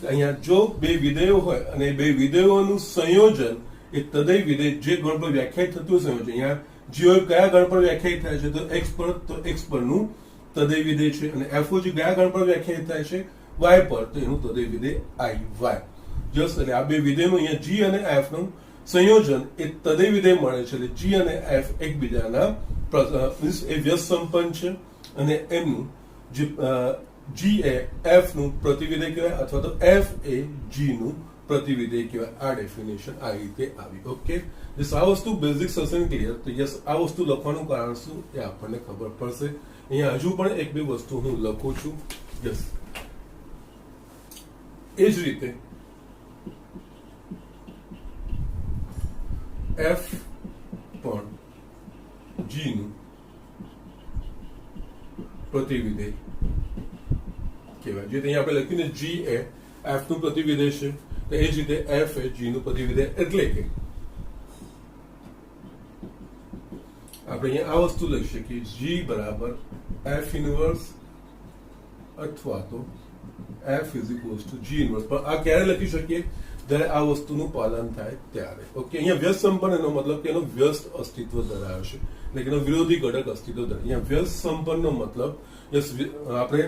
અહીંયા જો બે વિધેયો હોય અને બે વિધેયોનું સંયોજન એ તદય વિધેય જે ગણ પર વ્યાખ્યાયિત થતું સંયોજન, અહીંયા જીઓ કયા ગણ પર વ્યાખ્યાયિત થાય છે તો એક્સ પરનું તદય વિધેય છે, અને એફઓજી કયા ગણ પર વ્યાખ્યાયિત થાય છે વાય પર, તો એનું તદય વિધેય આઈ વાય. જસ્ટ એટલે આ બે વિધેયનું અહીંયા જી અને એફ નું સંયોજન એ તદય વિધેય મળે છે. એટલે જી અને એફ એકબીજાના એ વ્યસ્ત સંપન્ન છે, અને એમનું જે જી એ એફ નું પ્રતિવિધેય કહેવાય, અથવા તો એફ એ જી નું પ્રતિવિધેય કહેવાય. આ ડેફિનેશન આ રીતે આવી. ઓકે, જસ આ વસ્તુ બેઝિક હશે ક્લિયર. તો યસ, આ વસ્તુ લખવાનું કારણ શું એ આપણને ખબર પડશે. અહીંયા હજુ પણ એક બે વસ્તુ હું લખું છું. યસ, એ જ રીતે એફ પણ જી નું પ્રતિવિધેય કહેવાય. જે અહીંયા આપણે લખ્યું ને જી એ એફ નું પ્રતિવિધેય છે, તો એ જ રીતે એફ એ જી નું પ્રતિવિધેય. એટલે કે આપણે અહીંયા આ વસ્તુ લખી શકીએ, જી બરાબર એફ ઇનવર્સ અથવા તો F is equals to G inverse. પણ આ ક્યારે લખી શકીએ? જ્યારે આ વસ્તુનું પાલન થાય ત્યારે. ઓકે, અહીંયા વ્યસ્ત સંપન્ન એનો મતલબ કે એનો વ્યસ્ત અસ્તિત્વ ધરાવે છે, એટલે કે એનો વિરોધી ઘટક અસ્તિત્વ ધરાવે. અહીંયા વ્યસ્ત સંપન્ન નો મતલબ આપણે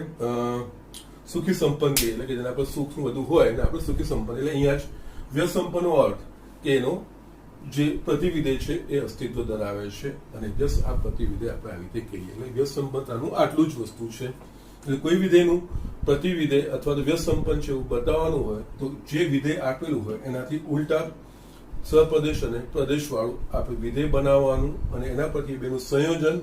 સુખી સંપન્ન કહીએ, એટલે કે જેના પર સુખ બધું હોય ને આપણે સુખી સંપન્ન. એટલે અહીંયા જ વ્યસ્ત સંપન્ન નો અર્થ કે એનો જે પ્રતિવિધેય છે એ અસ્તિત્વ ધરાવે છે, અને જસ્ટ આ પ્રતિવિધેય આપણે આવી રીતે કહીએ. એટલે વ્યસ્ત સંપન્નતાનું આટલું જ વસ્તુ છે. એટલે કોઈ વિધેયનું પ્રતિવિધેય અથવા તો વ્યસ્ત સંપન્ન છે એવું બતાવવાનું હોય તો જે વિધેય આપેલું હોય એનાથી ઉલટા સહપ્રદેશ અને પ્રદેશ વાળું આપણે વિધેય બનાવવાનું, અને એના પરથી બેનું સંયોજન,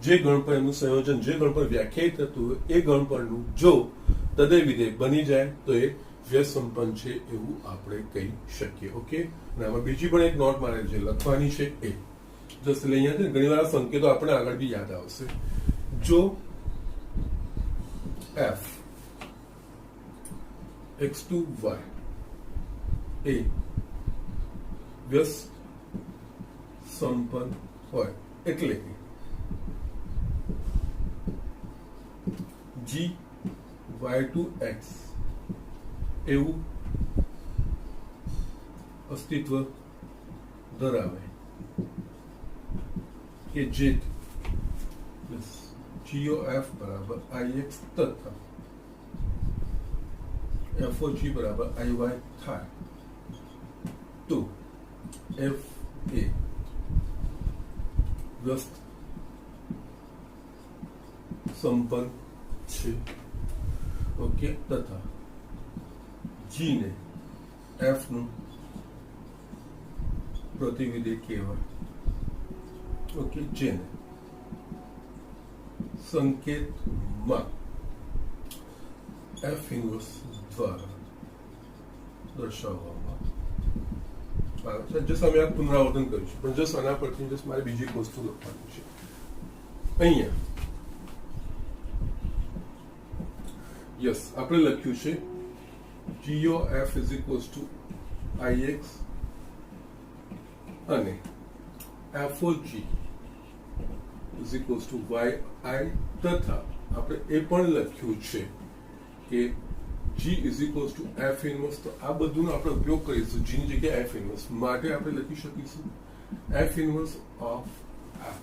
જે ગણ પર એનું સંયોજન જે ગણ પર વ્યાખ્યાયિત થતું હોય એ ગણ પરનું જો તદય વિધેય બની જાય તો એ વ્યસ્ત સંપન્ન છે એવું આપણે કહી શકીએ. ઓકે, અને આમાં બીજી પણ એક નોટ મારે જે લખવાની છે એ જસ્ટ અહીંયા છે. ઘણી વાર સંકેતો આપણે આગળ બી યાદ આવશે. જો એફ x2y એ વ્યસ્ત સંપન્ન હોય એટલે કે g y2x એવું અસ્તિત્વ ધરાવે કે જે GOF બરાબર IX તથા FOG બરાબર IY થાય તો F એ વ્યસ્ત સંપન્ન છે. ઓકે, તથા G ને F નું પ્રતિવિધેય કહેવાય. ઓકે, જેને સંકેતમાં F ઇન્વર્સ દ્વારા દર્શાવવામાં આવે છે. જસ્ટ અમે આ પુનરાવર્તન કર્યું છે, પણ જસ્ટ આના પરથી જસ્ટ મારે બીજી એક વસ્તુ લખવાની છે. અહીંયા યસ, આપણે લખ્યું છે GOF is equals two IX અને FOG is equals two YI, તથા આપણે એ પણ લખ્યું છે કે G is equals two F inverse. તો આ બધુંનો આપણે ઉપયોગ કરીશું. G ની જગ્યાએ F ઇન્વર્સ માટે આપણે લખી શકીશું F inverse of F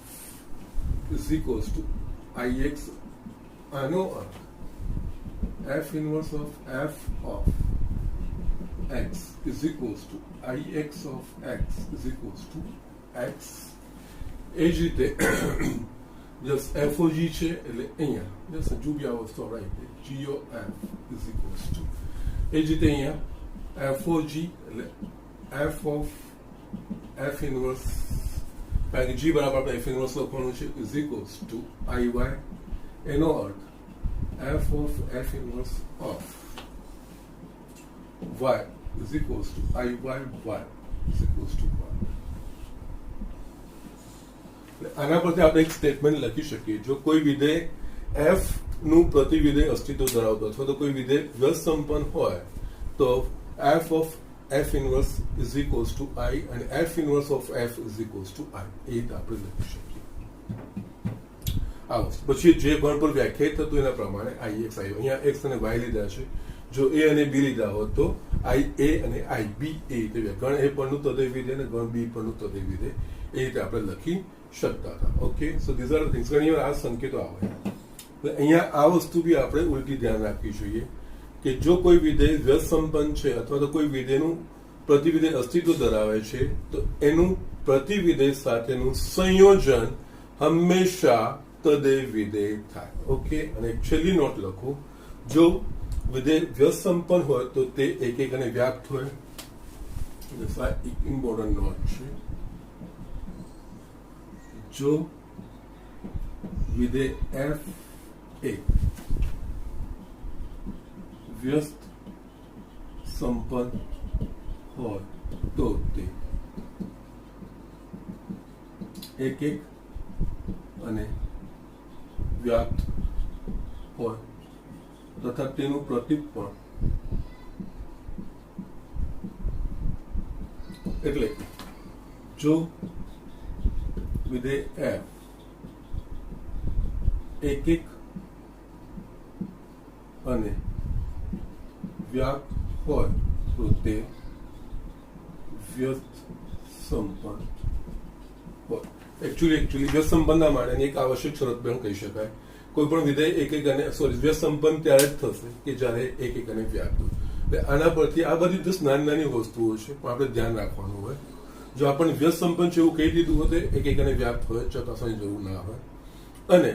is equals two IX. આનો અર્થ F inverse of F of X is equals two IX of X is equals two X. એ જ રીતે જસ્ટ FOG છે એટલે અહીંયા જસ્ટ હજુ બી આ વસ્તુ આપણે GOF ઇઝ ઇક્વલ્સ ટુ, એ જ રીતે અહીંયા FOG એટલે F ઓફ F ઇન્વર્સ, કારણ કે G બરાબર આપણે F ઇન્વર્સ લખવાનું છે, ઇઝ ઇક્વલ્સ ટુ IY. એનો અર્થ F of F inverse of Y is equals two IY, Y is equals two Y. આના પરથી આપણે એક સ્ટેટમેન્ટ લખી શકીએ. જો કોઈ વિધેય F નું પ્રતિવિધેય અસ્તિત્વ ધરાવતો અથવા તો કોઈ વિધેય વ્યસ્ત સંપન્ન હોય તો F of F inverse is equals to I અને F inverse of F is equals to I, એ રીતે આપણે લખી શકીએ. આ વસ્તુ પછી જે ગણ પર વ્યાખ્યાયિત થતું એના પ્રમાણે આઈ એક્સ આઈ, અહીંયા એક્સ અને વાય લીધા છે, જો એ અને બી લીધા હોત તો આઈ એ અને આઈ બી એ રીતે ગણ એ પરનું તદય વિધેય અને ગણ બી પરનું તદય વિધેય એ રીતે આપણે લખી શકતા હતા. Okay, so these are things. ઘણી વાર આ સંકેતો આવે. અહીંયા આ વસ્તુ બી આપણે ઉલટી ધ્યાન રાખવી જોઈએ કે જો કોઈ વિધેય વ્યસ્ત સંપન્ન છે અથવા તો કોઈ વિધેયનું પ્રતિવિધેય અસ્તિત્વ ધરાવે છે તો એનું પ્રતિવિધેય સાથેનું સંયોજન હંમેશા તદય વિધેય થાય. ઓકે, અને છેલ્લી નોટ લખો, જો વિધેય વ્યસ્ત સંપન્ન હોય તો તે એક અને વ્યાપ્ત હોય. ઇમ્પોર્ટન્ટ નોટ છે. જો વિધેય એફ એ વ્યસ્ત સંપન્ન હોય તો તે એક અને વ્યાપ્ત હોય તથા તેનું પ્રતીક પણ એટલે જો વિધેય એફ એક અને વ્યાપ્ત હોય તો તે વ્યસ્ત સંપન્ન હોય. એકચ્યુઅલી વ્યસ્ત સંપન્નના માટેની એક આવશ્યક શરત પણ કહી શકાય. કોઈ પણ વિધેય એક અને વ્યસ્ત સંપન્ન ત્યારે જ થશે કે જ્યારે એક અને વ્યાપ્ત હોય. આના પરથી આ બધી જસ્ટ નાની નાની વસ્તુઓ છે પણ આપણે ધ્યાન રાખવાનું હોય. જો આપણને વ્યસ્ત સંપન્ન છે એવું કહી દીધું હોય તો એક અને વ્યાપ્ત હોય, ચકાસવાની જરૂર ના હોય. અને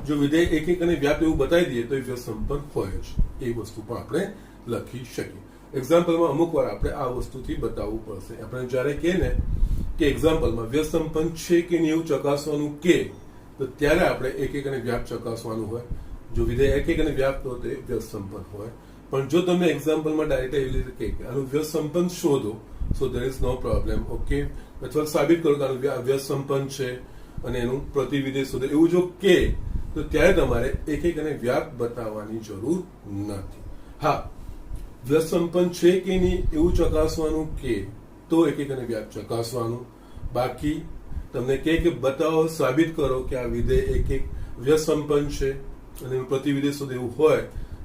જો વિધેય એક અને વ્યાપ્ત એવું બતાવી દઈએ તો એ વ્યસ્ત સંપન્ન હોય જ, એ વસ્તુ પણ આપણે લખી શકીએ. એક્ઝામ્પલમાં અમુક વાર આપણે આ વસ્તુથી બતાવવું પડશે. આપણે જયારે કહે ને કે એક્ઝામ્પલમાં વ્યસ્ત સંપન્ન છે કે નહીં એવું ચકાસવાનું કે, તો ત્યારે આપણે એક અને વ્યાપ્ત ચકાસવાનું હોય. જો વિધેય એક અને વ્યાપ્ત હોય તો એ વ્યસ્ત સંપન્ન હોય. પણ જો તમે એક્ઝામ્પલમાં ડાયરેક્ટ એવી રીતે કે આનું વ્યસ્ત સંપન્ન શોધો, સો there is no problem. Okay, અથવા સાબિત કરો કે આનું વ્યસ્ત સંપન્ન છે અને એનું પ્રતિવિધેય શોધો, એવું જો કે તો ત્યારે તમારે એક અને વ્યાપ્ત બતાવવાની જરૂર નથી. હા, વ્યસ્ત સંપન્ન છે કે નહીં એવું ચકાસવાનું કે તો એક અને વ્યાપ્ત ચકાસવાનું. બાકી તમને કે બતાવો, સાબિત કરો કે આ વિધેય એક વ્યસ્ત સંપન્ન છે અને એનું પ્રતિવિધેય શોધો એવું હોય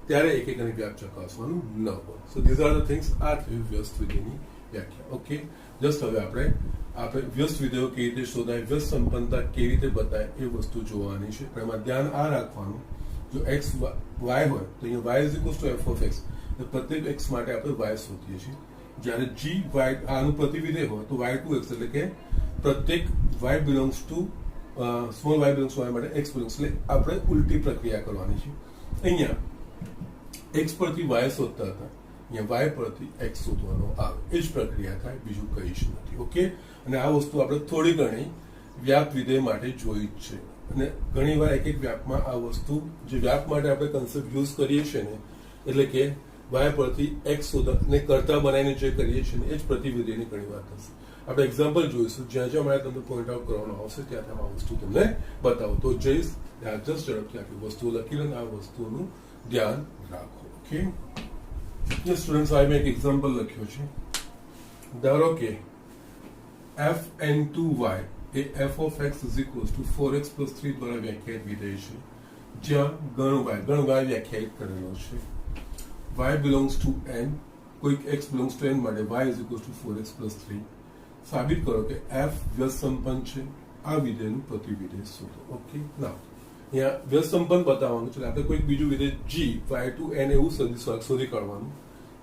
ત્યારે એક અને વ્યાપ્ત ચકાસવાનું ન હોય. સો ધીઝ આર ધ થિંગ્સ. આ થયું વ્યસ્ત વિધેયની વ્યાખ્યા. ઓકે, જસ્ટ હવે આપણે વ્યસ્ત વિધેયો કેવી રીતે શોધાય, વ્યસ્ત સંપન્નતા કેવી રીતે બતાય એ વસ્તુ જોવાની છે. પણ એમાં ધ્યાન આ રાખવાનું, જો એક્સ વાય હોય તો અહીંયા Y is equals to F of X, પ્રત્યેક એક્સ માટે આપણે વાય શોધીએ છીએ. જ્યારે જી વાય આનું પ્રતિવિધેય હોય તો વાય ટુ એક્સ, એટલે કે પ્રત્યેક Y belongs to small Y belongs to Y માટે એક્સ બિલોંગ્સ, એટલે આપણે ઉલટી પ્રક્રિયા કરવાની છે. અહીંયા એક્સ પરથી વાય શોધતા હતા, અહીંયા વાય પરથી એક્સ શોધવાનો આવે, એ જ પ્રક્રિયા થાય, બીજું કંઈ જ નથી. ઓકે, અને આ વસ્તુ આપણે થોડી ઘણી વ્યાપ્ત વિધેય માટે જોઈ જ છે. અને ઘણી વાર એક વ્યાપમાં આ વસ્તુ જે વ્યાપ માટે આપણે કન્સેપ્ટ યુઝ કરીએ છીએ ને, એટલે કે વાય પરથી એક્સ શોધને કરતા બનાવીને જે કરીએ છીએ ને એ જ પ્રતિવિધેયની ઘણી વાર થશે. આપણે એક્ઝામ્પલ જોઈશું, જ્યાં જ્યાં મારે તમને પોઈન્ટ આઉટ કરવાનો આવશે ત્યાં આ વસ્તુ તમને બતાવો તો જઈશ. ત્યાં જસ્ટ ઝડપથી આટલી વસ્તુઓ લખી લો, આ વસ્તુઓનું ધ્યાન રાખો. ઓકે, સ્ટુડન્ટ્સ, આ મેં એક એક્ઝામ્પલ લખ્યો છે. ધારો કે fn2y A f of x is equals to 4x plus 3 દ્વારા વ્યાખ્યાયિત વિધેય છે, જ્યાં ગણ y વ્યાખ્યાયિત કરેલો છે. y belongs to n, કોઈક x belongs to n માટે y is equals to 4x plus 3. સાબિત કરો કે f વ્યસ્ત સંપન્ન છે. આ વિધેયનું પ્રતિવિધેય શોધો. ઓકે, નાઉ અહીંયા વ્યસ્ત સંપન્ન બતાવવાનું છે, આપણે કોઈક બીજું વિધેય g y to n એવું શોધી કાઢવાનું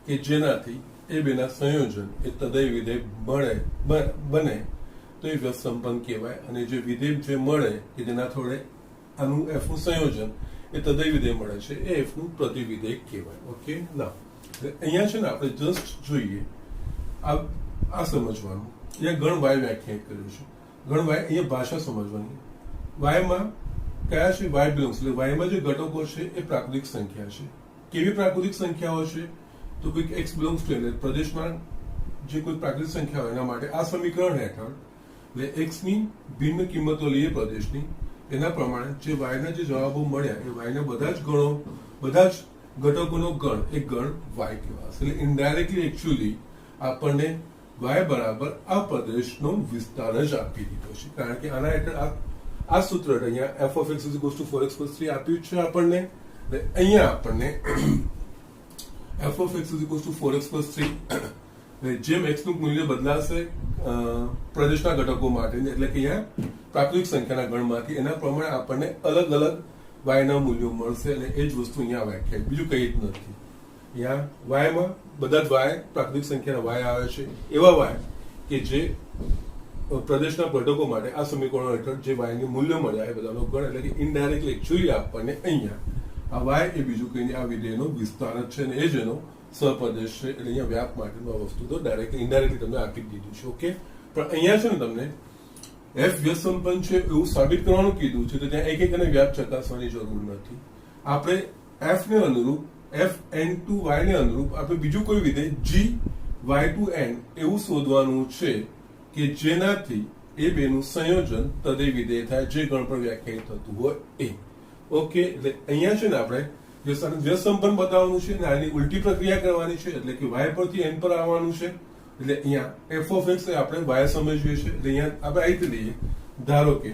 કે જેનાથી એ બેના સંયોજન એ તદય વિધેય બને તો એ વ્યસ્ત સંપન્ન કહેવાય. અને જે વિધેય જે મળે કે જેના થોડે આનું એફ નું સંયોજન એ તદય વિધેય મળે છે એ એફ નું પ્રતિવિધેય કહેવાય. ઓકે, ના અહીંયા છે ને આપણે જસ્ટ જોઈએ આ સમજવાનું. અહીંયા ગણ વાય વ્યાખ્યાયિત કર્યું છે. ગણ વાય અહીંયા ભાષા સમજવાની. વાયમાં કયા છે? વાય બિલોંગ્સ, એટલે વાયમાં જે ઘટકો છે એ પ્રાકૃતિક સંખ્યા છે. કેવી પ્રાકૃતિક સંખ્યાઓ છે? તો કોઈક એક્સ બિલોંગ્સ ટુ, એટલે પ્રદેશમાં જે કોઈ પ્રાકૃતિક સંખ્યા હોય એના માટે આ સમીકરણ હેઠળ એટલે એક્સ ની ભિન્ન કિંમતો લઈએ પ્રદેશની, એના પ્રમાણે જે વાયના જે જવાબો મળ્યા એ વાયના બધા જ ગણો, બધા જ ઘટકોનો ગણ એ ગણ વાય કહેવાશે. એટલે ઇનડાયરેક્ટલી એકચ્યુઅલી આપણને y બરાબર આ પ્રદેશનો વિસ્તાર જ આપી દીધો છે, કારણ કે આના હેઠળ આ સૂત્ર અહીંયા f of x is equals to 4x plus 3 આપ્યું છે આપણને, એટલે અહીંયા આપણને f of x is equals to 4x plus 3 જેમ x નું મૂલ્ય બદલાશે પ્રદેશના ઘટકો માટે, એટલે કે અહીંયા પ્રાકૃતિક સંખ્યાના ગણમાંથી એના પ્રમાણે આપણને અલગ અલગ y ના મૂલ્યો મળશે, અને એ જ વસ્તુ અહીંયા વ્યાખ્યાયિત, બીજું કંઈ જ નથી. અહીંયા y માં બધા જ y પ્રાકૃતિક સંખ્યાના y આવે છે, એવા y કે જે પ્રદેશના ઘટકો માટે આ સમીકરણો હેઠળ જે y નું મૂલ્ય મળ્યા એ બધાનો ગણ, એટલે કે ઇનડાયરેક્ટલી એકચ્યુઅલી આપણને અહીંયા આ y એ બીજું કંઈ આ વિધેયનો વિસ્તાર જ છે, અને એ જ એનો સહપ્રદેશ છે, એટલે અહીંયા વ્યાપ માટેનું આ વસ્તુ તો ડાયરેક્ટલી ઇનડાયરેક્ટલી તમને આપી દીધું છે. ઓકે, પણ અહીંયા છે ને તમને f વ્યસંપન્ન છે એવું સાબિત કરવાનું કીધું છે, તો ત્યાં એક એક અને વ્યાપ ચકાસવાની જરૂર નથી. આપણે f ને અનુરૂપ f n to y ને અનુરૂપ આપણે બીજું કોઈ વિધેય g y to n એવું શોધવાનું છે કે જેનાથી એ બેનું સંયોજન તદે વિધેય થાય, જે ગણ પર વ્યાખ્યાયિત થતું હોય એ. ઓકે, એટલે અહીંયા છે ને આપણે વ્યસંપન્ન બતાવવાનું છે અને આની ઉલટી પ્રક્રિયા કરવાની છે, એટલે કે y પરથી n પર આવવાનું છે. એટલે અહીંયા f of x એ આપણે y સમજીએ છીએ, એટલે અહીંયા આપણે આવી રીતે લઈએ, ધારો કે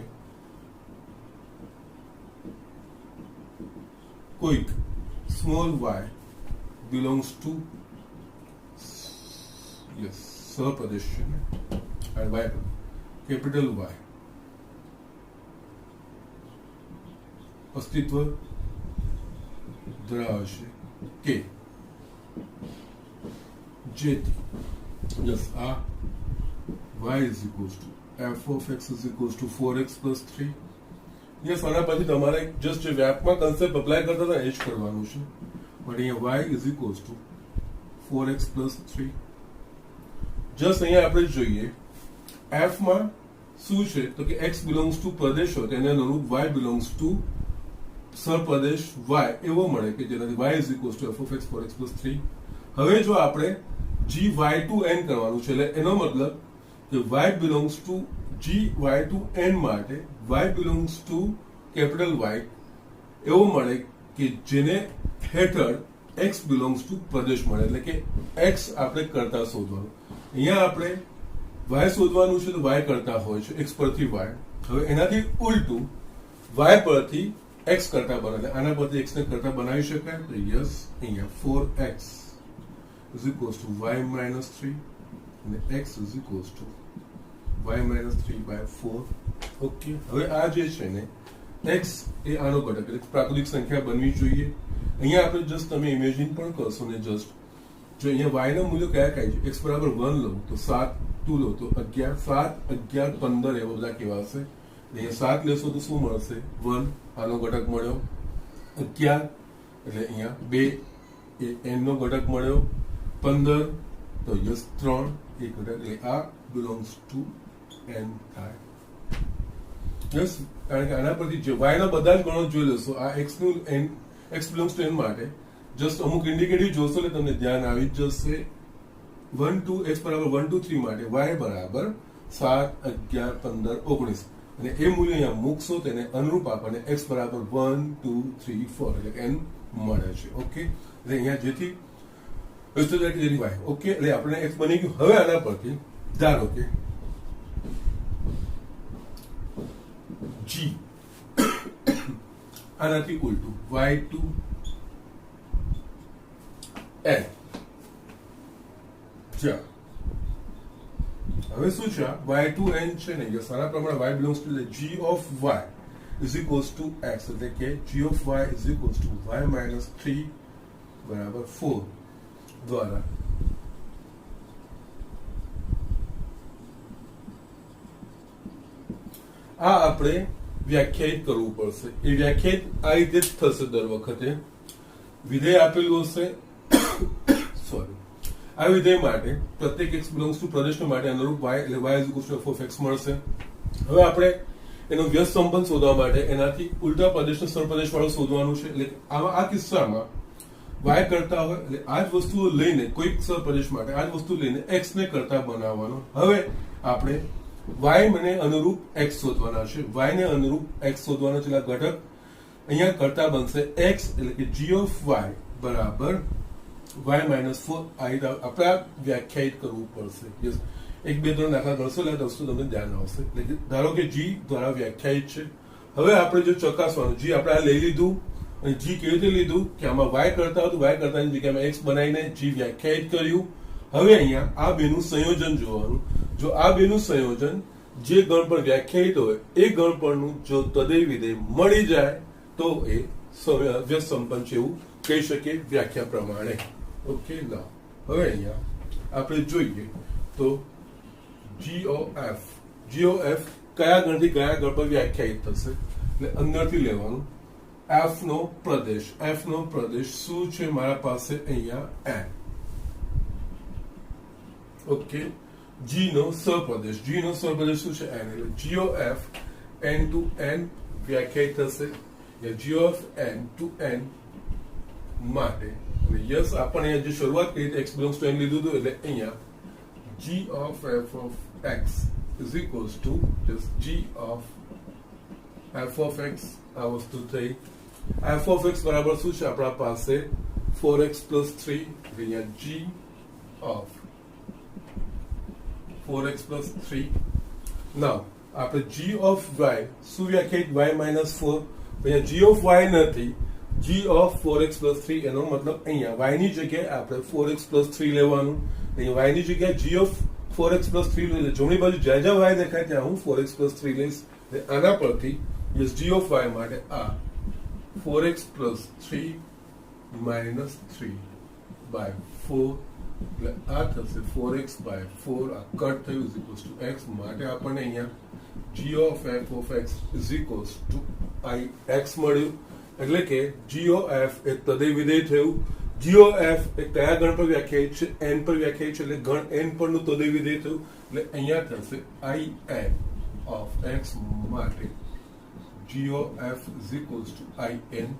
કોઈક સ્મોલ y belongs to સહપ્રદેશ છે ને, અને y કેપિટલ Y અસ્તિત્વ ધરાવશે કે જેથી આ y is equals to f of x is equals to 4x plus 3. આના પછી તમારે જસ્ટ જે વ્યાપમાં કન્સેપ્ટ અપ્લાય કરતા હતા એ જ કરવાનું છે, પણ અહીંયા y is equals to 4x plus 3. Just અહીંયા આપણે જોઈએ f માં શું છે, તો કે x belongs to પ્રદેશ હોય તેને અનુરૂપ y belongs to સહપ્રદેશ y એવો મળે કે જેનાથી y is equals to f of x 4x plus 3. હવે જો આપણે g y to n કરવાનું છે, એટલે એનો મતલબ કે y belongs to g y to n માટે y belongs to capital y એવો મળે કે જેને હેઠળ x belongs to પ્રદેશ મળે, એટલે કે x આપણે કરતા શોધવાનું. અહીંયા આપણે y શોધવાનું છે તો y કરતા હોય છે, x પરથી y. હવે એનાથી ઉલટું y પરથી x કરતા બને, આના પરથી x ને કરતા બનાવી શકાય, તો યસ અહીંયા 4x is equals to y minus 3 અને x is equals to y minus 3 by 4. Okay, હવે આ જે છે ને x એ આનો ઘટક એટલે પ્રાકૃતિક સંખ્યા બનવી જોઈએ. અહીંયા આપણે જસ્ટ તમે ઇમેજિન પણ કરશો ને, જસ્ટ જો અહીંયા y નું મૂલ્ય કયા કયા છે, x બરાબર 1 લો તો 7, 2 લો તો 11, 7, 11, 15 એવા બધા કેવા હશે. અહીંયા 7 લેશો તો શું મળશે, 1 આનો ઘટક મળ્યો, 11 એટલે અહીંયા 2 એ n નો ઘટક મળ્યો, 15 તો યસ 3 એ ઘટક, એટલે આ belongs to n થાય. યસ, કારણ કે આના પરથી જે y ના બધા જ ગણો જોઈ લેશો, આ x નું n x belongs to n માટે જસ્ટ અમુક ઇન્ડિકેટિવ જોશો એટલે તમને ધ્યાન આવી જ જશે. 1 2 x બરાબર 1 2 3 માટે y બરાબર 7, 11, 15, 19 અને એ મૂલ્ય અહીંયા મૂકશો તેને અનુરૂપ આપણને x બરાબર 1 2 3 4 એટલે n મળે છે. ઓકે, એટલે અહીંયા જેથી y. ઓકે, એટલે આપણે x બની ગયું. હવે આના પરથી ધારો કે g આનાથી ઉલટું y to n. હવે શું છે, y to n છે ને, આના પ્રમાણે y belongs to g of y is equals to x, એટલે કે g of y is equals to y minus 3 બરાબર 4 દ્વારા આ આપણે વ્યાખ્યાયિત કરવું પડશે. એ વ્યાખ્યાયિત આ રીતે જ થશે દર વખતે. વિધેય આપેલું હશે સોરી, આ વિધેય માટે પ્રત્યેક x belongs to પ્રદેશ માટે અનુરૂપ y એટલે y is equals to f of x મળશે. હવે આપણે એનો વ્યસ્ત સંબંધ શોધવા માટે એનાથી ઉલટા પ્રદેશનો સહપ્રદેશ વાળો શોધવાનું છે. એટલે આ કિસ્સામાં y કરતા હોય એટલે આ જ વસ્તુઓ લઈને કોઈક સહપ્રદેશ માટે આ જ વસ્તુ લઈને x ને કરતા બનાવવાનો. હવે આપણે y મને અનુરૂપ x શોધવાના છે, y ને અનુરૂપ x શોધવાના છે. ઘટક અહીંયા કરતા બનશે x, એટલે કે g of y બરાબર y માઇનસ 4 આપણે વ્યાખ્યાયિત કરવું પડશે. યસ, 1 2 3 દાખલા ગણશો એટલે આ વસ્તુ તમને ધ્યાન આવશે. એટલે ધારો કે g દ્વારા વ્યાખ્યાયિત છે. હવે આપણે જો ચકાસવાનું, g આપણે આ લઈ લીધું અને g કેવી રીતે લીધું કે આમાં y કરતા હતું, y કરતાની જગ્યામાં x બનાવીને g વ્યાખ્યાયિત કર્યું. હવે અહીંયા આ બેનું સંયોજન જોવાનું. જો આ બેનું સંયોજન જે ગણ પર વ્યાખ્યાયિત હોય એ ગણ પરનું જો તદેય વિધેય મળી જાય તો એ વ્યસ્ત સંપન્ન છે એવું કહી શકીએ વ્યાખ્યા પ્રમાણે. ઓકે, ના હવે અહીંયા આપણે જોઈએ તો g of f કયા ગણથી કયા ગણ પર વ્યાખ્યાયિત થશે. એટલે અંદરથી લેવાનું f નો પ્રદેશ શું છે મારા પાસે અહીંયા n. ઓકે, g નો સહપ્રદેશ શું છે n. એટલે g of f n to n વ્યાખ્યાયિત થશે. g of n to n માટે યસ આપણે જે શરૂઆત કરી x belongs to n લીધું હતું એટલે અહીંયા g of f of x is equals to just g of f of x. આ વસ્તુ થઈ. f of x બરાબર શું છે આપણા પાસે 4x plus 3. અહીંયા g of 4x plus 3. now આપણે g of y શું વ્યાખ્યાયિત y minus 4. અહીંયા g of y નથી, g of 4x plus 3 એનો મતલબ અહીંયા y ની જગ્યાએ આપણે 4x plus 3 લેવાનું. અહીંયા y ની જગ્યાએ g of 4x plus 3 લઈ લે. જમણી બાજુ જ્યાં y દેખાય ત્યાં હું 4x plus 3 લઈશ. આના પરથી yes g of y માટે આ 4x plus 3 minus 3 by 4 એટલે આ થશે 4x by 4. આ કટ થયું is equals to x માટે આપણને અહીંયા g of f of x is equals to I x મળ્યું. એટલે કે g of f એ તદેય વિધેય થયું. g of f એ કયા ગણ પર વ્યાખ્યાયિત છે? n પર વ્યાખ્યાયિત છે એટલે ગણ n પરનું તદેય વિધેય થયું. એટલે અહીંયા થશે I n of x માટે g of f is equals to I n.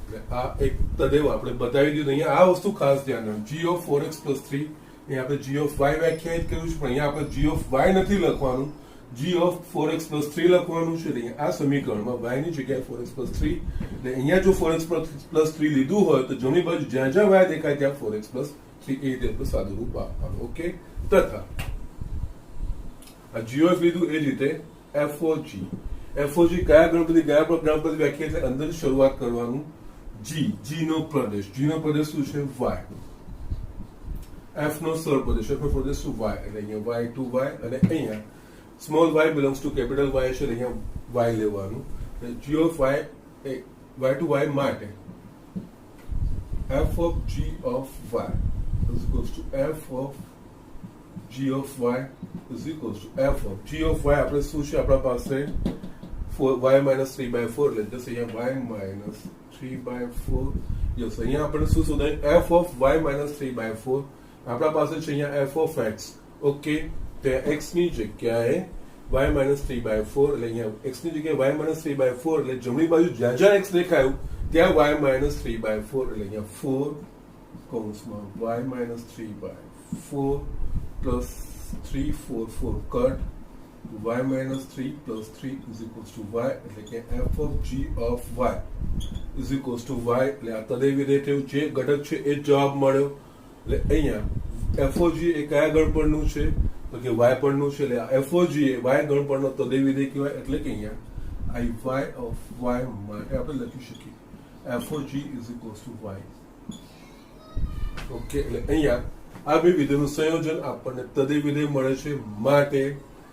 એટલે આ એક તદેવ આપણે બતાવી દીધું. અહીંયા આ વસ્તુ ખાસ ધ્યાન રાખો. g of 4x plus 3 અહીંયા આપણે g of y વ્યાખ્યાયિત કર્યું છે પણ અહીંયા આપણે g of y નથી લખવાનું, g of 4x plus 3 લખવાનું છે. અહીંયા આ સમીકરણમાં y ની જગ્યાએ 4x plus 3 એટલે અહીંયા જો 4x plus 3 લીધું હોય તો જમણી બાજુ જ્યાં y દેખાય ત્યાં 4x plus 3 એ રીતે આપણે સાદું રૂપ આપવાનું. ઓકે, તથા આ g of લીધું એ જ રીતે f of g કયા ગણપતિ વ્યાખ્યાયિત અંદર શરૂઆત કરવાનું. g નો પ્રદેશ શું છે? y. f નો સરપ્રદેશ શું? y. એટલે અહીંયા y to y અને અહીંયા small y belongs to capital Y છે અહીંયા y લેવાનું. g of y A y to y માટે f of g of y is equals to f of g of y is equals to f of g of y આપણે શું છે આપણા પાસે y minus 3 by 4 એટલે જશે અહીંયા y minus 3 by 4. Yes, અહીંયા આપણે શું શોધાય? f of y minus 3 by 4 આપણા પાસે છે અહીંયા f of x. ઓકે, ત્યાં x ની જગ્યાએ y minus 3 by 4 એટલે અહીંયા x ની જગ્યાએ y minus 3 by 4 એટલે જમણી બાજુ જ્યાં x દેખાયું ત્યાં y minus 3 by 4 એટલે અહીંયા 4 કૌંસમાં y minus 3 by 4 plus 3 4 4 cut y minus 3 plus 3 is equals to y એટલે કે f of g of y is equals to y. એટલે આ તદેય વિધેય થયું. જે ઘટક છે એ જવાબ મળ્યો. એટલે અહીંયા f of g એ કયા ગણ પરનું છે? તો કે y પરનું છે. એટલે f of g A y ગણ પરનો તદેય વિધેય કહેવાય. એટલે કે અહીંયા I y of y માટે આપણે લખી શકીએ f of g is equals to y. Okay, એટલે અહીંયા આ બે વિધેયનું સંયોજન આપણને તદેય વિધેય મળે છે માટે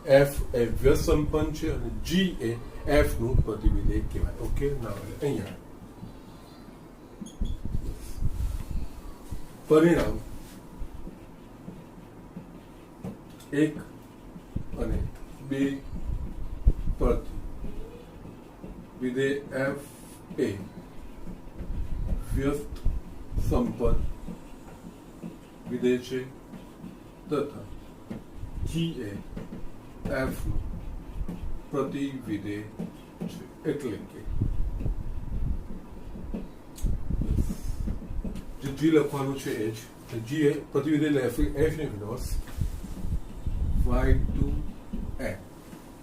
f એ વ્યસ્ત સંપન્ન છે અને g એ f નું પ્રતિવિધેય કહેવાય. ઓકે, ના એટલે અહીંયા પરિણામ 1 અને 2 પરથી વિધેય f એ વ્યસ્ત સંપન્ન વિધેય છે તથા g એ f નું પ્રતિવિધેય છે. એટલે કે જે g લખવાનું છે એ જ g એ પ્રતિવિધેય f inverse y to n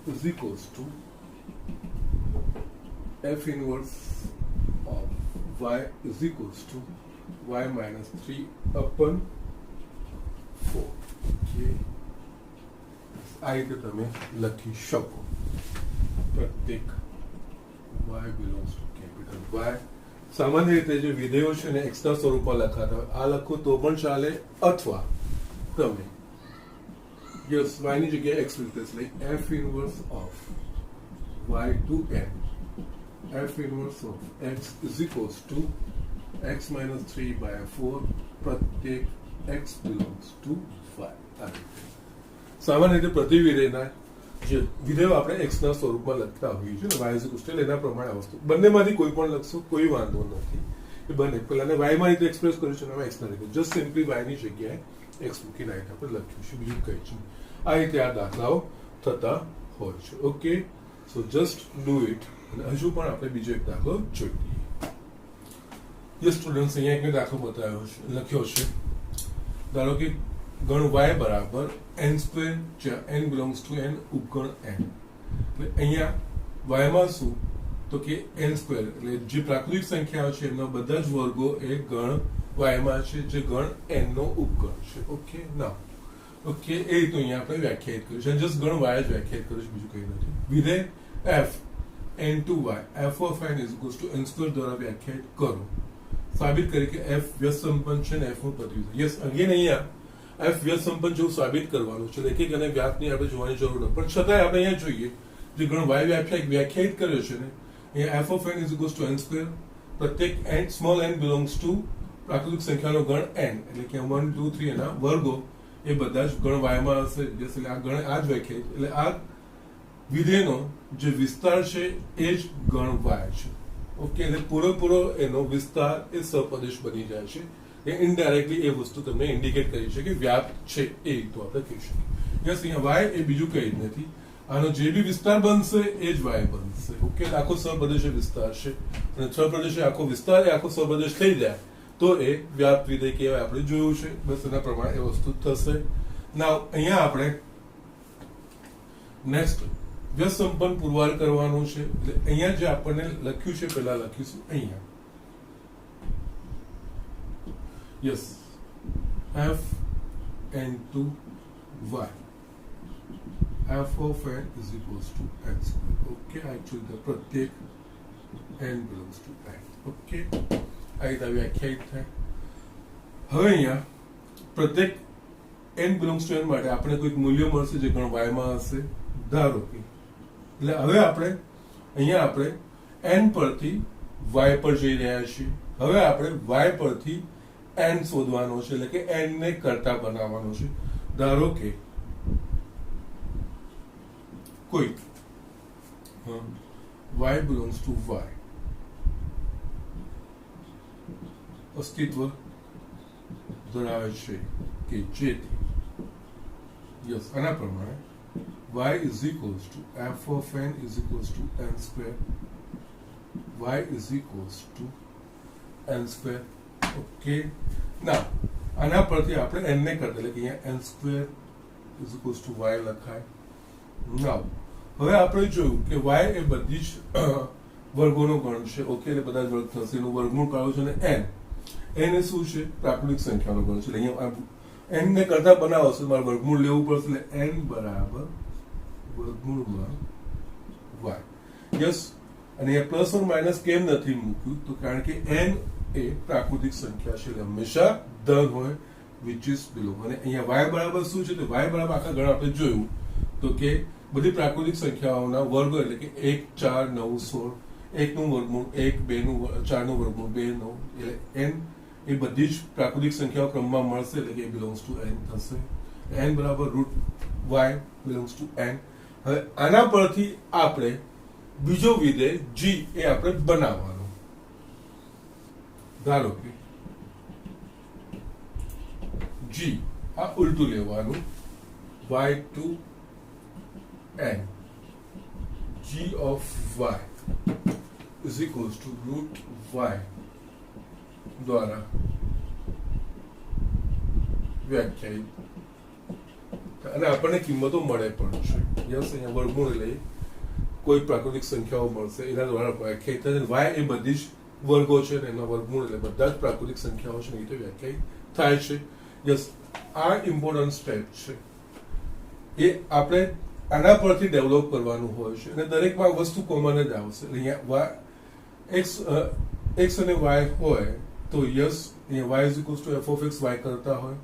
is equals to f inverse of y is equals to y minus 3 upon 4. Okay. આ રીતે તમે લખી શકો પ્રત્યેક y belongs to capital Y. સામાન્ય રીતે જે વિધેયો છે ને x ના સ્વરૂપમાં લખાતા હોય આ લખો તો પણ ચાલે અથવા તમે યસ y ની જગ્યાએ x રિપ્લેસ લઈ f inverse of y to n f inverse of x is equals to x minus 3 by 4 પ્રત્યેક x belongs to y. સામાન્ય રીતે પ્રતિ વિધેયના જે વિધેયો આપણે x ના સ્વરૂપમાં લખતા હોઈએ છીએ y is equals to એના પ્રમાણે વસ્તુ બંનેમાંથી કોઈ પણ લખશો કોઈ વાંધો નથી એ બંને પહેલાને y માં રીતે એક્સપ્રેસ કર્યું છે અને x ના રીતે જસ્ટ સિમ્પલી y ની જગ્યાએ x મૂકીને આપણે લખ્યું છે બીજું કંઈ છે આ રીતે આ દાખલાઓ થતા હોય છે okay so just do it અને હજુ પણ આપણે બીજો એક દાખલો જોઈએ યસ સ્ટુડન્ટ્સ અહીંયા એક દાખલો બતાવ્યો છે લખ્યો છે ધારો કે ગણ y બરાબર n સ્ક્વેર જ્યાં n belongs to n ઉપગણ n એટલે અહીંયા y માં શું તો કે n સ્ક્વેર એટલે જે પ્રાકૃતિક સંખ્યાઓ છે એમના બધા જ વર્ગો એ ગણ y માં છે જે ગણ n નો ઉપગણ છે ઓકે ના ઓકે એ રીતે અહીંયા આપણે વ્યાખ્યાયિત કર્યું છે જસ્ટ ગણ y જ વ્યાખ્યાયિત કર્યું છે બીજું કંઈ નથી વિધેય f n to y f of n is equals to n square દ્વારા વ્યાખ્યાયિત કરો સાબિત કરી કે f વ્યસ્ત સંપન્ન છે ને f નું પ્રતિવિધ યસ અગેન અહીંયા f વ્યસ્ત સંપન્ન જેવું સાબિત કરવાનું છે લેખિક અને વ્યાપની આપણે જોવાની જરૂર નથી પણ છતાંય આપણે અહીંયા જોઈએ જે ગણ y વ્યાખ્યાયિત કર્યો છે ને અહીંયા f of n is equals to n square પ્રત્યેક n small n belongs to પ્રાકૃતિક સંખ્યાનો ગણ n એટલે કે 1 2 3 એના વર્ગો એ બધા જ ગણ y માં હશે એટલે આ ગણ આ જ વ્યાખ્યાયિત એટલે આ વિધેયનો જે વિસ્તાર છે એ જ ગણ y છે ઓકે એટલે પૂરેપૂરો એનો વિસ્તાર એ સહપ્રદેશ બની જાય છે એ ઇનડાયરેક્ટલી એ વસ્તુ તમને ઇન્ડિકેટ કરી છે કે વ્યાપ છે એ તો આપણે કહી શકીએ યસ અહીંયા y એ બીજું કંઈ જ નથી આનો જે બી વિસ્તાર બનશે એ જ y બનશે ઓકે આખો સહપ્રદેશ વિસ્તાર છે અને સહપ્રદેશ આખો વિસ્તાર એ આખો સહપ્રદેશ થઈ જાય તો એ વ્યાપ વિધેય કહેવાય આપણે જોયું છે બસ એના પ્રમાણે એ વસ્તુ થશે નાવ અહીંયા આપણે નેક્સ્ટ વ્યસ્ત સંપન્ન પુરવાર કરવાનું છે એટલે અહીંયા જે આપણને લખ્યું છે પહેલા લખીશું અહીંયા yes f n to y f of n is equals to n square okay actually the પ્રત્યેક n belongs to n okay આ રીતે વ્યાખ્યાયિત થાય હવે અહીંયા પ્રત્યેક n belongs to n માટે આપણે કોઈક મૂલ્ય મળશે જે ગણ y માં હશે ધારો કે એટલે હવે આપણે અહીંયા આપણે n પરથી y પર જઈ રહ્યા છીએ હવે આપણે y પરથી n શોધવાનો છે એટલે કે n ને કરતા બનાવવાનો છે ધારો કે કોઈ y belongs to y અસ્તિત્વ ધરાવે છે કે જેથી યસ આના પ્રમાણે y is equals to f of n is equals to n square y is equals to n square okay now આના પરથી આપણે n ને કરતા એટલે કે અહીંયા n square is equals to y લખાય now હવે આપણે જોયું કે y એ બધી જ વર્ગોનો ગણ છે ઓકે એટલે બધા જ વર્ગ થશે એનું વર્ગમૂળ કાઢવું છે અને n એ શું છે પ્રાકૃતિક સંખ્યાનો ગણ છે એટલે અહીંયા n ને કરતા બનાવશે મારે વર્ગમૂળ લેવું પડશે એટલે n બરાબર વર્ગમૂળમાં y યસ અને એ પ્લસ ઓર માઇનસ કેમ નથી મૂક્યું તો કારણ કે n એ પ્રાકૃતિક સંખ્યા છે એટલે હંમેશા ધન હોય which is below અને અહીંયા y બરાબર શું છે તો y બરાબર આખા ગણ આપણે જોયું તો કે બધી પ્રાકૃતિક સંખ્યાઓના વર્ગો એટલે કે 1 4 9 16 1 નું વર્ગમૂળ 1 2 નું 4 નું વર્ગમૂળ 2 9 એટલે n એ બધી જ પ્રાકૃતિક સંખ્યાઓ ક્રમમાં મળશે એટલે કે બિલોંગ્સ ટુ n થશે n બરાબર root y belongs to n હવે આના પરથી આપણે બીજો વિધેય g એ આપણે બનાવવાનો ધારો કે g આ ઉલટું લેવાનું y to n g of y is equals to root y દ્વારા વ્યાખ્યાયિત અને આપણને કિંમતો મળે પણ છે યસ અહીંયા વર્ગમૂળ લઈ કોઈ પ્રાકૃતિક સંખ્યાઓ મળશે એના દ્વારા વ્યાખ્યાયિત થાય y એ બધી જ વર્ગો છે અને એના વર્ગમૂળ એટલે બધા જ પ્રાકૃતિક સંખ્યાઓ છે એ રીતે વ્યાખ્યાયિત થાય છે. યસ, આ ઇમ્પોર્ટન્ટ સ્ટેપ છે એ આપણે આના પરથી ડેવલપ કરવાનું હોય છે અને દરેકમાં વસ્તુ કોમન જ આવશે. અહીંયા એક્સ અને વાય હોય તો યસ, અહીંયા Y is equals to F of X Y કરતા હોય,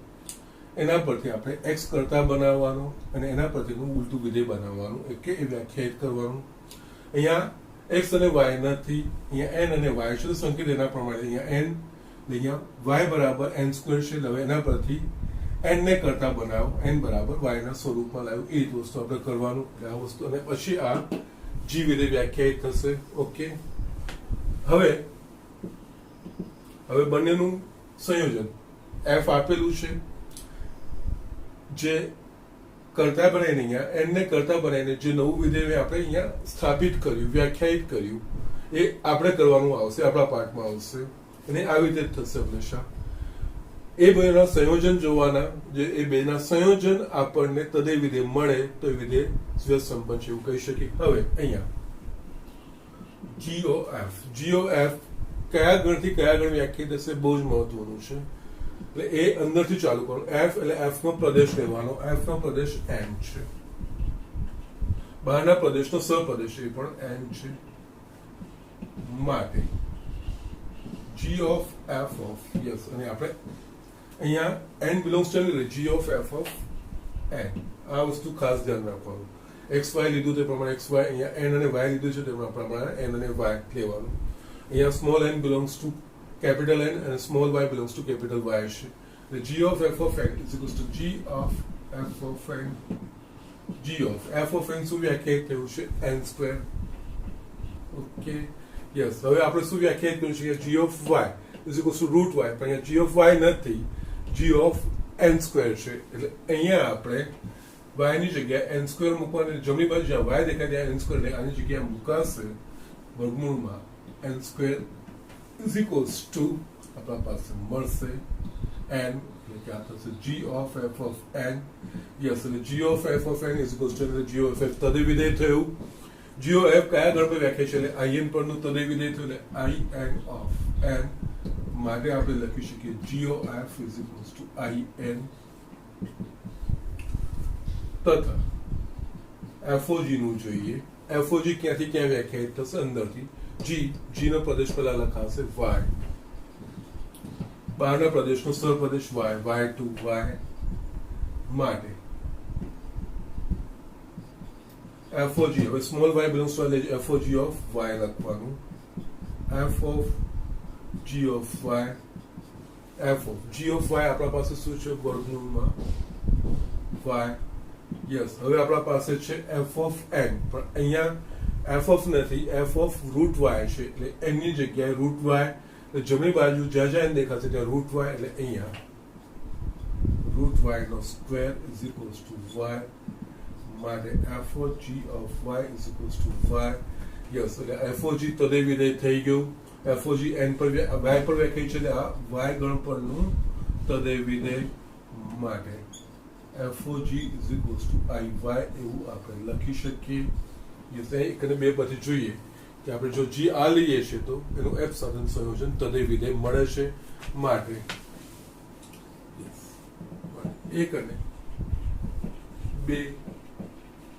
એના પરથી આપણે એક્સ કરતા બનાવવાનું અને એના પરથીનું ઉલટું વિધેય બનાવવાનું કે એ વ્યાખ્યાયિત કરવાનું. અહીંયા એક્સ અને વાય નથી, અહીંયા એન અને વાય છે, સંકેત એના પ્રમાણે અહીંયા એન, અહીંયા વાય બરાબર એન સ્ક્વેર છે. હવે એના પરથી એન ને કરતા બનાવો, એન બરાબર વાય ના સ્વરૂપમાં લાવ્યું, એ જ વસ્તુ આપણે કરવાનું. એટલે આ વસ્તુ અને પછી આ જી વિધેય વ્યાખ્યાયિત થશે. ઓકે, હવે બંનેનું સંયોજન એફ આપેલું છે, જે કરતા બનાવીને અહીંયા એન ને કરતા બનાવીને જે નવું વિધેય આપણે અહીંયા સ્થાપિત કર્યું, વ્યાખ્યાયિત કર્યું, એ આપણે કરવાનું આવશે, આપણા પાઠમાં આવશે અને આવી રીતે જ થશે હંમેશા. એ બેના સંયોજન જોવાના, જે એ બેના સંયોજન આપણને તદે વિધેય મળે તો એ વિધેય સ્વસંપન્ન છે એવું કહી શકીએ. હવે અહીંયા GOF કયા ગણથી કયા ગણ વ્યાખ્યાયિત થશે બહુ જ મહત્વનું છે. એટલે એ અંદરથી ચાલુ કરો. એફ એટલે એફ નો પ્રદેશ લેવાનો, એફ નો પ્રદેશ એન છે, બહારના પ્રદેશનો સપ્રદેશ એ પણ એન છે. માટે G of f of yes, અને આપણે અહીંયા n belongs to G of f of n. આ વસ્તુ ખાસ ધ્યાન રાખવાનું. xy લીધું તે પ્રમાણે xy, અહીંયા n અને y લીધું છે તે પ્રમાણે n અને y લેવાનું. અહીંયા small n belongs to capital N and small y belongs to capital Y છે. The G of f of n is equals to G of f of n. G of f of n શું વ્યાખ્યાયિત થયું છે? n square. Okay, yes. હવે આપણે શું વ્યાખ્યાયિત કર્યું છે? G of y is equals to root y, પણ અહીંયા G of y નથી, G of n square છે. એટલે અહીંયા આપણે y ની જગ્યાએ n square મૂકવાની, જમણી બાજુ જ્યાં y દેખાય ત્યાં n square, એટલે આની જગ્યાએ મૂકાશે વર્ગમૂળમાં n square is equals to આપણા પાસે મળશે n, એટલે કે આ થશે G of f of n. Yes, એટલે G of f of n is equals to G of f તદે વિધેય થયું. G of f કયા ગણ પર વ્યાખ્યાય છે? એટલે in પરનું તદે વિધેય થયું, એટલે in of n. માટે આપણે લખી શકીએ G of f is equals to in તથા FOG નું જોઈએ. FOG ક્યાંથી ક્યાં વ્યાખ્યાયિત થશે? અંદરથી. G નો પ્રદેશ પહેલા લખાશે y, બહારના પ્રદેશનો સપ્રદેશ y, y2 y. માટે FOG, હવે small y belongs two FOG of y લખવાનું. f of g of y, f of g of y આપણા પાસે શું છે? વર્ગમૂળમાં y. યસ, હવે આપણા પાસે છે f of n, પણ અહીંયા f of નથી, f of root y છે, એટલે n ની જગ્યાએ root y, એટલે જમણી બાજુ જ્યાં જ્યાં n દેખાશે ત્યાં root y, એટલે અહીંયા root y નો square is equals to y. માટે f of g of y is equals to y. Yes, એટલે f of g તદે વિધેય થઈ ગયું. f of g n પર y પર વ્યાખ્યાયિત છે, એટલે આ y ગણ પરનું તદે વિધેય. માટે f of g is equals to iy એવું આપણે લખી શકીએ. એક અને બે પછી જોઈએ કે આપણે જો G આ લઈએ છીએ તો એનું F સાથે સંયોજન તદે વિધેય મળે છે. માટે એક અને બે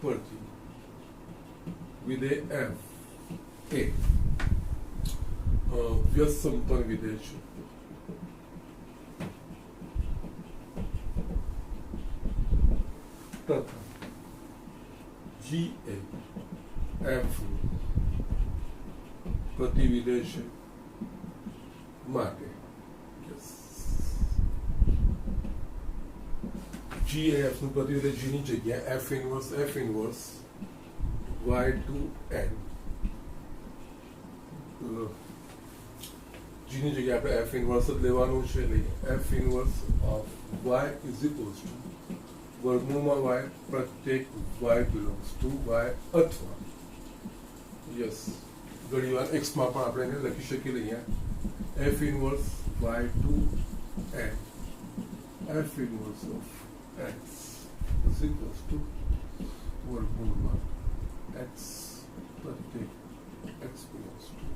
પરથી વિધેય F એ વ્યસ્તસંપન્ન વિધેય છે. તથા G એ f પ્રતિવિધેય છે. માટે G એ f નું પ્રતિવિધેય, G ની જગ્યાએ f inverse y to n. G ની જગ્યાએ આપણે f inverse જ લેવાનું છે, એટલે f inverse of y is equals to વર્ગમૂળમાં y, પ્રત્યેક y belongs to y, અથવા યસ ઘણી વાર x માં પણ આપણે એને લખી શકીએ. અહીંયા f inverse y to n, f inverse of x is equals to વર્ગમૂળમાં x પ્રત્યેક x belongs to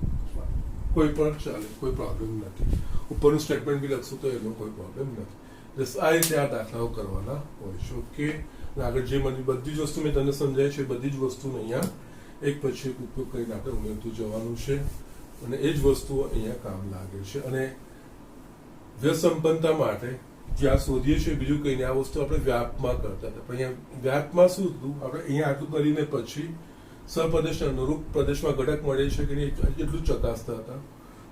y. કોઈ પણ ચાલે, કોઈ પ્રોબ્લેમ નથી. ઉપરનું સ્ટેટમેન્ટ બી લખશું તો એનો કોઈ પ્રોબ્લેમ નથી. બસ આ રીતે આ દાખલાઓ કરવાના હોય છે. ઓકે, આગળ જે મને બધી જ વસ્તુ મેં તને સમજાય છે બધી જ વસ્તુને અહીંયા એક પછી એક ઉપયોગ કરીને આપણે ઉમેરતું જવાનું છે અને એ જ વસ્તુઓ અહીંયા કામ લાગે છે. અને વ્યસંપન્નતા માટે જ્યાં શોધીએ છીએ બીજું કહીને આ વસ્તુ આપણે વ્યાપમાં કરતા હતા, પણ અહીંયા વ્યાપમાં શું હતું, આપણે અહીંયા આટલું કરીને પછી સપ્રદેશના અનુરૂપ પ્રદેશમાં ઘટક મળે છે કે નહીં એટલું ચકાસતા હતા.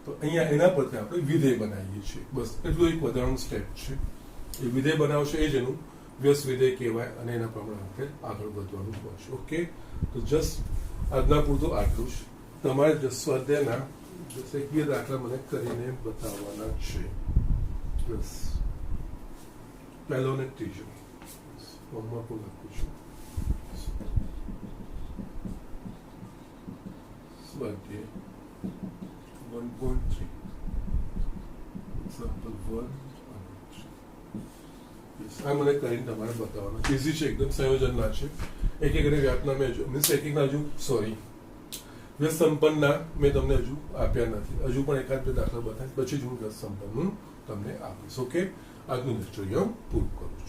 તો અહીંયા એના પરથી આપણે વિધેય બનાવીએ છીએ. બસ એટલું એક વધારાનું સ્ટેપ છે. એ વિધેય બનાવશે એ જ એનું વ્યસ્ત વિધેય કહેવાય અને એના પ્રમાણે આપણે આગળ વધવાનું હોય છે. ઓકે, તો જસ્ટ આજના પૂરતું આટલું જ. તમારે સ્વાધ્યાયના એક દાખલા મને કરીને બતાવવાના છે. બસ પહેલો ને ત્રીજો ફોર્મમાં પણ લખું છું. સ્વાધ્યાય 1.3 એક્ઝામ્પલ 1. આ મને કરીને તમારે બતાવવાના. ઇઝી છે એકદમ, સંયોજનના છે. એક એક વ્યાપના મેં મીન્સ એક એકના હજુ વ્યસ્ત સંપન્નના મેં તમને હજુ આપ્યા નથી. હજુ પણ એકાદ બે દાખલા બતાવીશ, પછી જ હું વ્યસ્ત સંપન્નનું તમને આપીશ. ઓકે, આજનું લેક્ચર પૂરું કરું છું.